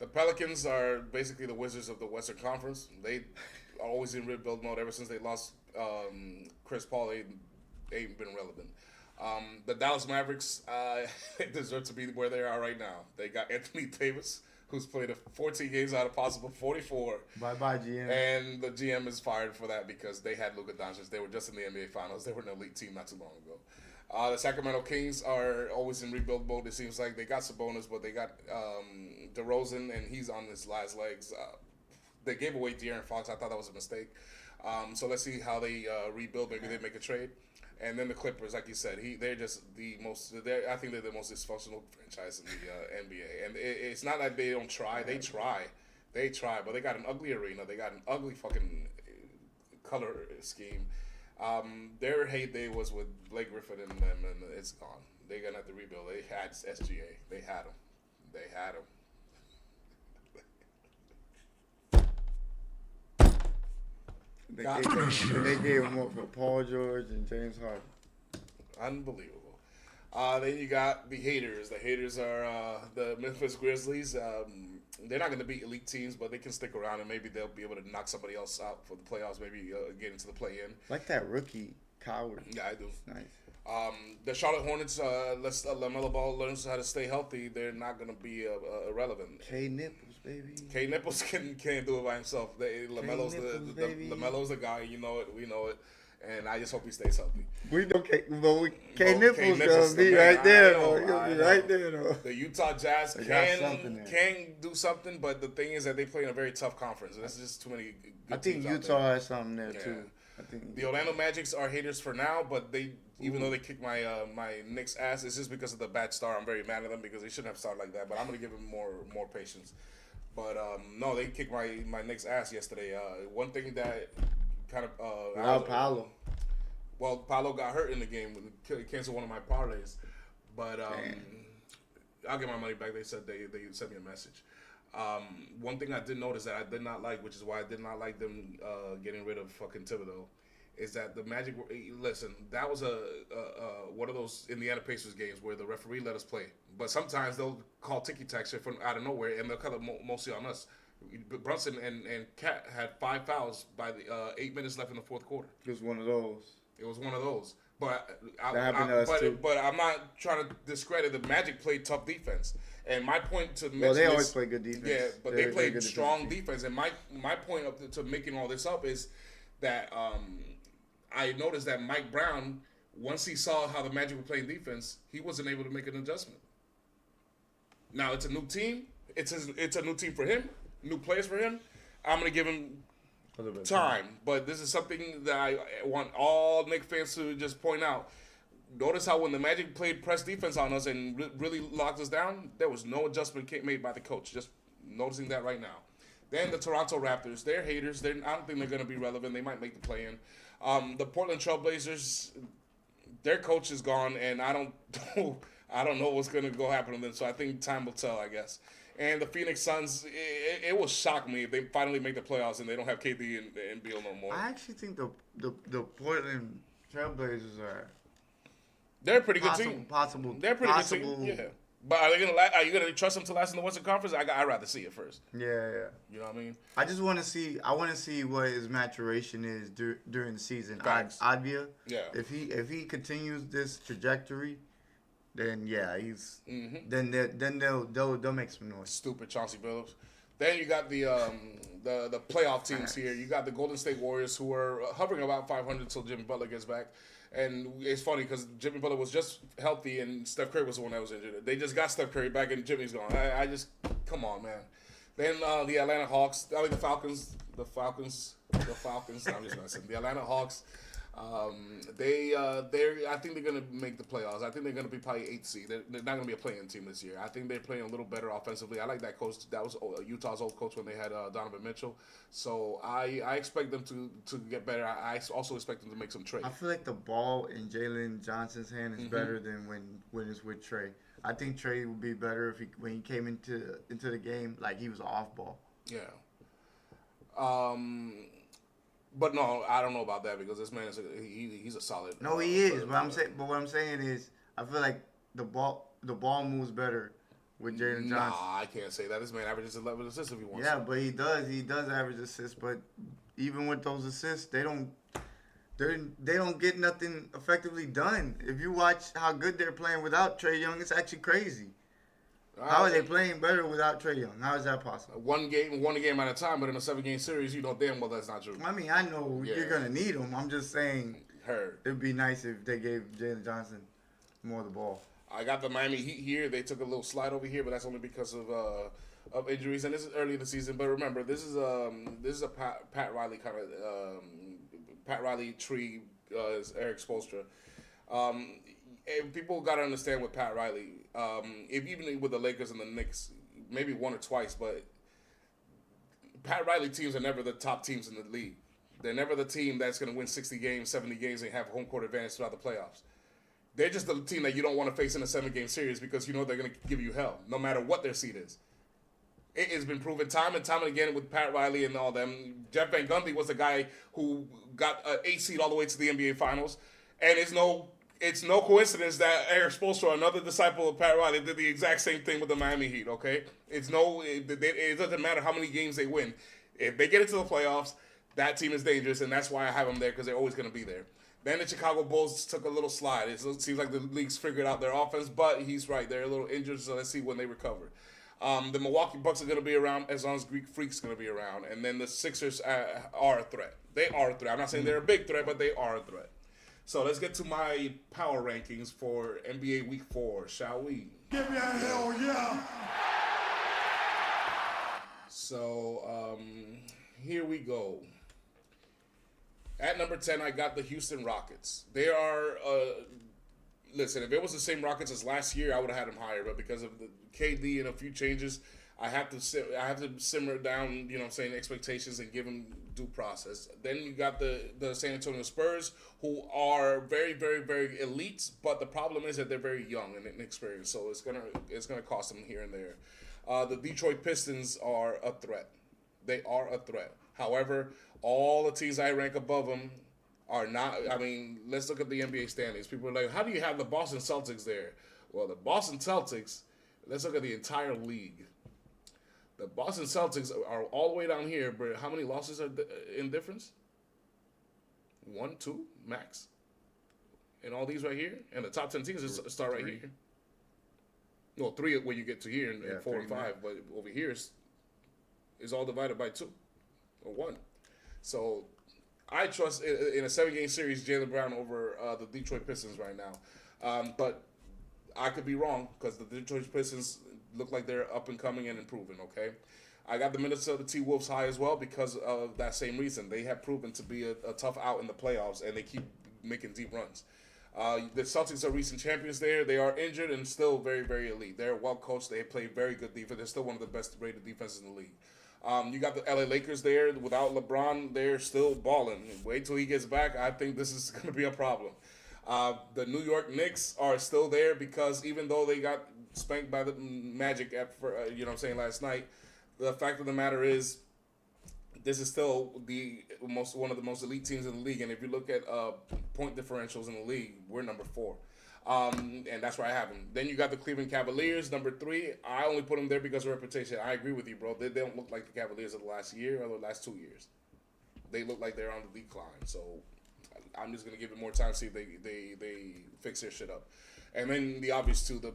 S2: the Pelicans are basically the Wizards of the Western Conference. They are always in rebuild mode ever since they lost Chris Paul. They ain't been relevant. The Dallas Mavericks deserve to be where they are right now. They got Anthony Davis, who's played 14 games out of possible 44.
S3: Bye-bye, GM.
S2: And the GM is fired for that because they had Luka Doncic. They were just in the NBA Finals. They were an elite team not too long ago. The Sacramento Kings are always in rebuild mode. It seems like they got Sabonis, but they got DeRozan, and he's on his last legs. They gave away De'Aaron Fox. I thought that was a mistake. So let's see how they rebuild. Maybe they make a trade. And then the Clippers, like you said, they're just the most. I think they're the most dysfunctional franchise in the NBA. And it's not like they don't try. They try, but they got an ugly arena. They got an ugly fucking color scheme. Their heyday was with Blake Griffin and them, and it's gone. They're gonna have to rebuild. They had SGA. They had him.
S3: They gave him up for Paul George and James Harden.
S2: Unbelievable. Then you got the haters. The haters are the Memphis Grizzlies. They're not going to beat elite teams, but they can stick around and maybe they'll be able to knock somebody else out for the playoffs. Maybe get into the play-in.
S3: Like that rookie Coward.
S2: Yeah, I do.
S3: Nice.
S2: The Charlotte Hornets. Unless LaMelo Ball learns how to stay healthy, they're not going to be irrelevant.
S3: K Nipples, baby.
S2: K Nipples can't do it by himself. LaMelo's the guy. You know it. We know it. And I just hope he stays healthy.
S3: We know K Nipples gonna be right there, though. He's gonna be right there, though.
S2: The Utah Jazz can do something, but the thing is that they play in a very tough conference. There's just too many good teams out there.
S3: I think Utah has something there too. I think
S2: the Orlando Magics are haters for now, but even though they kicked my Knicks ass, it's just because of the bad start. I'm very mad at them because they shouldn't have started like that. But I'm gonna give them more patience. But no, they kicked my Knicks ass yesterday. One thing that kind of
S3: Paolo.
S2: Well, Paolo got hurt in the game. Canceled one of my parlays. But I'll get my money back. They said they sent me a message. One thing I did notice that I did not like, which is why I did not like them getting rid of fucking Thibodeau, is that the Magic. Listen, that was a one of those Indiana Pacers games where the referee let us play. But sometimes they'll call ticky-tack shit from out of nowhere, and they'll call it mostly on us. Brunson and Cat had 5 fouls by the 8 minutes left in the fourth quarter.
S3: It was one of those.
S2: It was one of those. But
S3: That happened to us too.
S2: but I'm not trying to discredit the Magic played tough defense. And my point to mention
S3: Well, they always
S2: this-
S3: play good defense.
S2: Yeah, but
S3: They're
S2: they
S3: a
S2: played
S3: good
S2: strong
S3: defense team.
S2: defense. And my point to making all this up is that I noticed that Mike Brown, once he saw how the Magic were playing defense, he wasn't able to make an adjustment. Now it's a new team. It's a new team for him, new players for him. I'm gonna give him
S3: A little bit.
S2: time, but this is something that I want all Knicks fans to just point out. Notice how when the Magic played press defense on us and really locked us down, there was no adjustment made by the coach. Just noticing that right now. Then the Toronto Raptors, they're haters. I don't think they're going to be relevant. They might make the play-in. The Portland Trailblazers, their coach is gone, and I don't know what's going to go happen to them. So I think time will tell, I guess. And the Phoenix Suns, it will shock me if they finally make the playoffs and they don't have KD and Beal no more.
S3: I actually think the Portland Trailblazers are
S2: They're a pretty good team.
S3: possible.
S2: They're a pretty good team. Yeah. But are you gonna trust them to last in the Western Conference? I'd rather see it first.
S3: Yeah.
S2: You know what I mean?
S3: I just want to see. I want to see what his maturation is during the season.
S2: Facts.
S3: Advia.
S2: Yeah.
S3: If he continues this trajectory, then yeah, he's.
S2: Mm-hmm.
S3: Then they'll make some noise.
S2: Stupid Chauncey Billups. Then you got the playoff teams here. You got the Golden State Warriors, who are hovering about 500 until Jimmy Butler gets back. And it's funny because Jimmy Butler was just healthy and Steph Curry was the one that was injured. They just got Steph Curry back and Jimmy's gone. I just, come on, man. Then the Atlanta Hawks, the Falcons. I'm just messing. The Atlanta Hawks, I think they're gonna make the playoffs. I think they're gonna be probably 8th seed. They're not gonna be a playing team this year. I think they're playing a little better offensively. I like that coach. That was Utah's old coach when they had Donovan Mitchell. So I expect them to get better. I also expect them to make some trades.
S3: I feel like the ball in Jalen Johnson's hand is better than when it's with Trey. I think Trey would be better when he came into the game like he was off ball.
S2: Yeah. But no, I don't know about that because this man is he's a solid.
S3: No, he is. But what I'm saying is, I feel like the ball moves better with Jalen Johnson.
S2: Nah, I can't say that. This man averages 11 assists if he wants.
S3: Yeah, but he does. He does average assists. But even with those assists, they don't get nothing effectively done. If you watch how good they're playing without Trae Young, it's actually crazy. How are they playing better without Trae Young? How is that possible?
S2: One game at a time, but in a 7-game series, you know damn well that's not true.
S3: I mean, I know
S2: Yeah.
S3: you're gonna need him. I'm just saying
S2: Heard.
S3: it'd be nice if they gave Jalen Johnson more of the ball.
S2: I got the Miami Heat here. They took a little slide over here, but that's only because of injuries, and this is early in the season. But remember, this is a Pat Riley kind of Pat Riley tree. Is Eric Spoelstra. And people got to understand with Pat Riley. If even with the Lakers and the Knicks, maybe one or twice, but Pat Riley teams are never the top teams in the league. They're never the team that's going to win 60 games, 70 games, and have home court advantage throughout the playoffs. They're just the team that you don't want to face in a 7-game series because you know they're going to give you hell, no matter what their seed is. It has been proven time and time and again with Pat Riley and all them. Jeff Van Gundy was the guy who got an 8 seed all the way to the NBA Finals, and it's no coincidence that Eric Spoelstra, another disciple of Pat Riley, did the exact same thing with the Miami Heat. Okay, it doesn't matter how many games they win. If they get into the playoffs, that team is dangerous, and that's why I have them there because they're always going to be there. Then the Chicago Bulls took a little slide. It seems like the league's figured out their offense, but he's right. They're a little injured, so let's see when they recover. The Milwaukee Bucks are going to be around as long as Greek Freak's going to be around. And then the Sixers are a threat. They are a threat. I'm not saying they're a big threat, but they are a threat. So let's get to my power rankings for NBA Week 4, shall we?
S5: Give me a hell yeah.
S2: So here we go. At number 10, I got the Houston Rockets. They are, listen, if it was the same Rockets as last year, I would have had them higher. But because of the KD and a few changes, I have to simmer down, you know what I'm saying, expectations and give them due process. Then you got the San Antonio Spurs, who are very, very, very elite. But the problem is that they're very young and inexperienced. So it's gonna cost them here and there. The Detroit Pistons are a threat. They are a threat. However, all the teams I rank above them are not. I mean, let's look at the NBA standings. People are like, how do you have the Boston Celtics there? Well, the Boston Celtics. Let's look at the entire league. The Boston Celtics are all the way down here, but how many losses are in difference? 1, 2 max. And all these right here, and the top 10 teams start right here. No, 3 when you get to here, and 4 and 5. But over here is all divided by 2 or 1. So I trust in a 7-game series Jaylen Brown over the Detroit Pistons right now. But I could be wrong because the Detroit Pistons look like they're up and coming and improving. Okay, I got the Minnesota T-Wolves high as well because of that same reason. They have proven to be a tough out in the playoffs, and they keep making deep runs. The Celtics are recent champions there. They are injured and still very, very elite. They're well coached. They play very good defense. They're still one of the best rated defenses in the league. You got the LA Lakers there. Without LeBron, they're still balling. Wait till he gets back. I think this is going to be a problem. The New York Knicks are still there because even though they got spanked by the Magic last night, the fact of the matter is this is still one of the most elite teams in the league. And if you look at point differentials in the league, we're number 4. And that's where I have them. Then you got the Cleveland Cavaliers, number 3. I only put them there because of reputation. I agree with you, bro. They don't look like the Cavaliers of the last year or the last 2 years. They look like they're on the decline. So I'm just gonna give it more time to see if they fix their shit up. And then the obvious two, the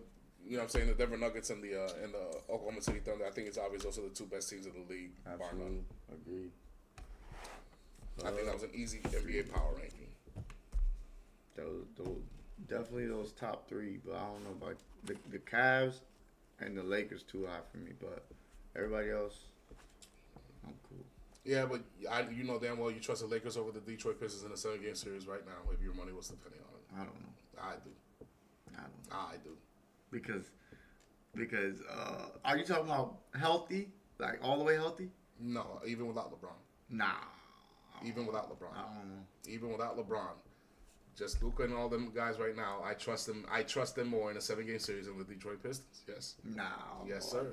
S2: Denver Nuggets and the Oklahoma City Thunder. I think it's obvious those are the 2 best teams in the league.
S6: Absolutely, agreed.
S2: I think that was an easy NBA power ranking.
S3: Those definitely those top 3, but I don't know about the Cavs and the Lakers too high for me. But everybody else, I'm cool.
S2: Yeah, but you know damn well you trust the Lakers over the Detroit Pistons in a 7-game series right now if your money was depending on it.
S3: I don't know.
S2: I do.
S3: Because are you talking about healthy, like all the way healthy?
S2: No, even without LeBron.
S3: Nah.
S2: Even without LeBron.
S3: I don't know.
S2: Even without LeBron. Just Luka and all them guys right now, I trust them more in a 7-game series than the Detroit Pistons. Yes.
S3: Nah.
S2: Yes, sir.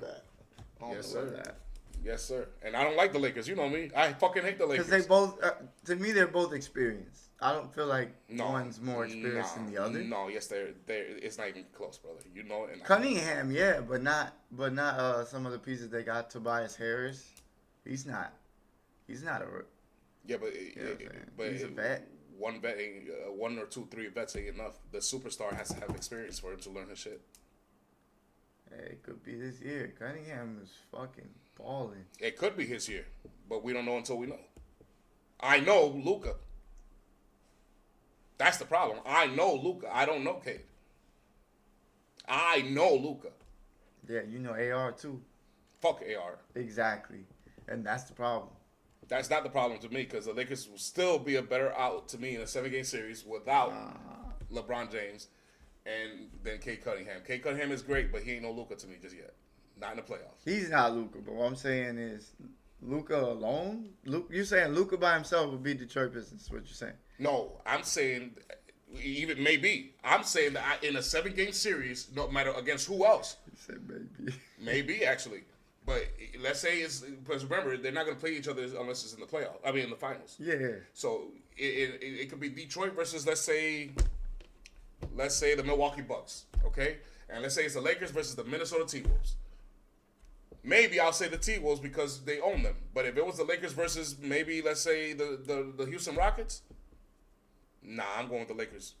S2: Yes,
S3: sir.
S2: sir. Yes, sir. And I don't like the Lakers. You know me. I fucking hate the Lakers.
S3: Because they both, to me, they're both experienced. I don't feel like one's more experienced than the other.
S2: No, yes, they're. It's not even close, brother. You know it.
S3: Cunningham, yeah, but not some of the pieces they got. Tobias Harris, he's not a.
S2: Yeah, but
S3: he's a vet.
S2: One vet ain't 1 or 2, 3 vets ain't enough. The superstar has to have experience for him to learn his shit.
S3: Hey, it could be this year. Cunningham is fucking balling.
S2: It could be his year, but we don't know until we know. I know Luka. That's the problem. I know Luka. I don't know Cade. I know Luka.
S3: Yeah, you know AR too.
S2: Fuck AR.
S3: Exactly, and that's the problem.
S2: That's not the problem to me because the Lakers will still be a better out to me in a 7-game series without LeBron James and then Cade Cunningham. Cade Cunningham is great, but he ain't no Luka to me just yet. Not in the playoffs.
S3: He's not Luka, but what I'm saying is Luka alone. You're saying Luka by himself would beat Detroit Pistons? What you're saying?
S2: No, I'm saying even maybe. I'm saying that in a 7-game series, no matter against who else.
S3: You said maybe.
S2: Maybe actually. But let's say because remember, they're not going to play each other unless it's in the playoffs. I mean, in the finals.
S3: Yeah.
S2: So it could be Detroit versus, let's say the Milwaukee Bucks, okay? And let's say it's the Lakers versus the Minnesota T-Wolves. Maybe I'll say the T-Wolves because they own them. But if it was the Lakers versus maybe, let's say, the Houston Rockets, nah, I'm going with the Lakers.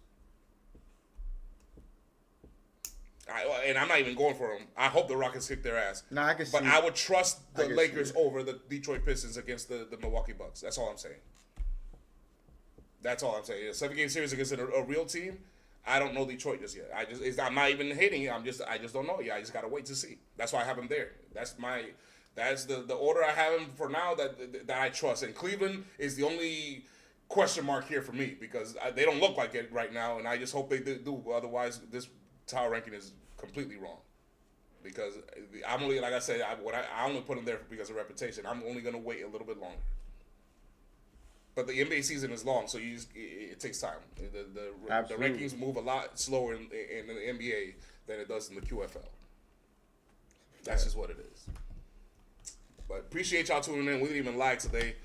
S2: And I'm not even going for them. I hope the Rockets kick their ass.
S3: No, I can see.
S2: But I would trust the
S3: can
S2: Lakers
S3: see it.
S2: over the Detroit Pistons against the Milwaukee Bucks. That's all I'm saying. That's all I'm saying. A 7-game series against a real team, I don't know Detroit just yet. I'm not even hating it. I just don't know yet. I just gotta wait to see. That's why I have them there. That's the order I have them for now that I trust. And Cleveland is the only question mark here for me because they don't look like it right now, and I just hope they do. Otherwise, this tower ranking is completely wrong. Because I'm only, like I said, I only put them there because of reputation. I'm only gonna wait a little bit longer. But the NBA season is long, so it takes time. The rankings move a lot slower in the NBA than it does in the QFL. That's just what it is. But appreciate y'all tuning in. We didn't even lag today.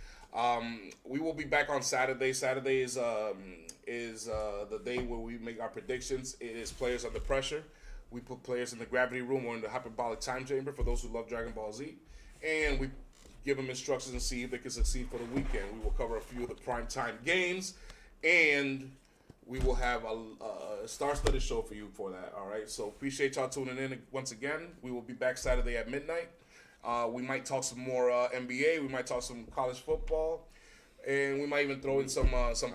S2: We will be back on Saturday. Saturday is the day where we make our predictions. It is Players Under Pressure. We put players in the gravity room or in the hyperbolic time chamber for those who love Dragon Ball Z. And we give them instructions and see if they can succeed for the weekend. We will cover a few of the primetime games. And we will have a star-studded show for you for that, all right? So appreciate y'all tuning in once again. We will be back Saturday at midnight. We might talk some more NBA. We might talk some college football. And we might even throw in some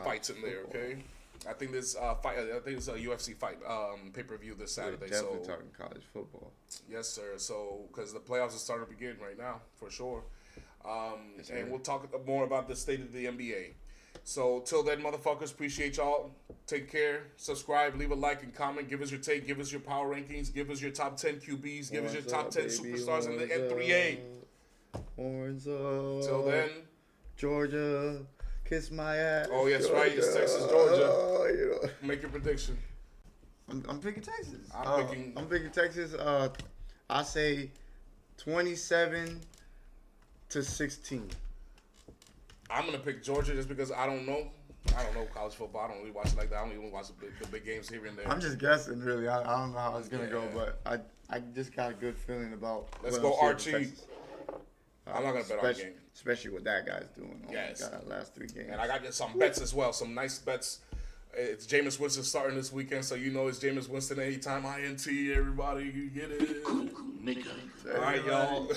S2: fights in there, okay? I think this fight. I think it's a UFC fight pay-per-view this
S3: We're
S2: Saturday.
S3: definitely
S2: So
S3: talking college football.
S2: yes, sir. So because the playoffs are starting to begin right now, for sure. And we'll talk more about the state of the NBA. So till then, motherfuckers, appreciate y'all. Take care. Subscribe, leave a like and comment. Give us your take. Give us your power rankings. Give us your top 10 QBs. Give us your top 10 superstars in the N3A.
S3: Horns up.
S2: Till then.
S3: Georgia, kiss my ass.
S2: Oh, yes,
S3: Georgia.
S2: right. It's Texas, Georgia.
S3: You know.
S2: Make your prediction.
S3: I'm picking Texas.
S2: I'm picking
S3: Texas. I say 27-16.
S2: I'm going to pick Georgia just because I don't know. I don't know college football. I don't really watch it like that. I don't even watch the big games here and there.
S3: I'm just guessing, really. I don't know how it's gonna go,
S2: Yeah.
S3: but I just got a good feeling about.
S2: Let's
S3: what
S2: go,
S3: I'm seeing
S2: Archie.
S3: from Texas.
S2: I'm not going to bet on the game.
S3: Especially what that guy's doing. Oh
S2: Yes.
S3: my God, last 3 games.
S2: And I got some bets as well, some nice bets. It's Jameis Winston starting this weekend, so you know it's Jameis Winston anytime INT. Everybody, you get it. All right, y'all.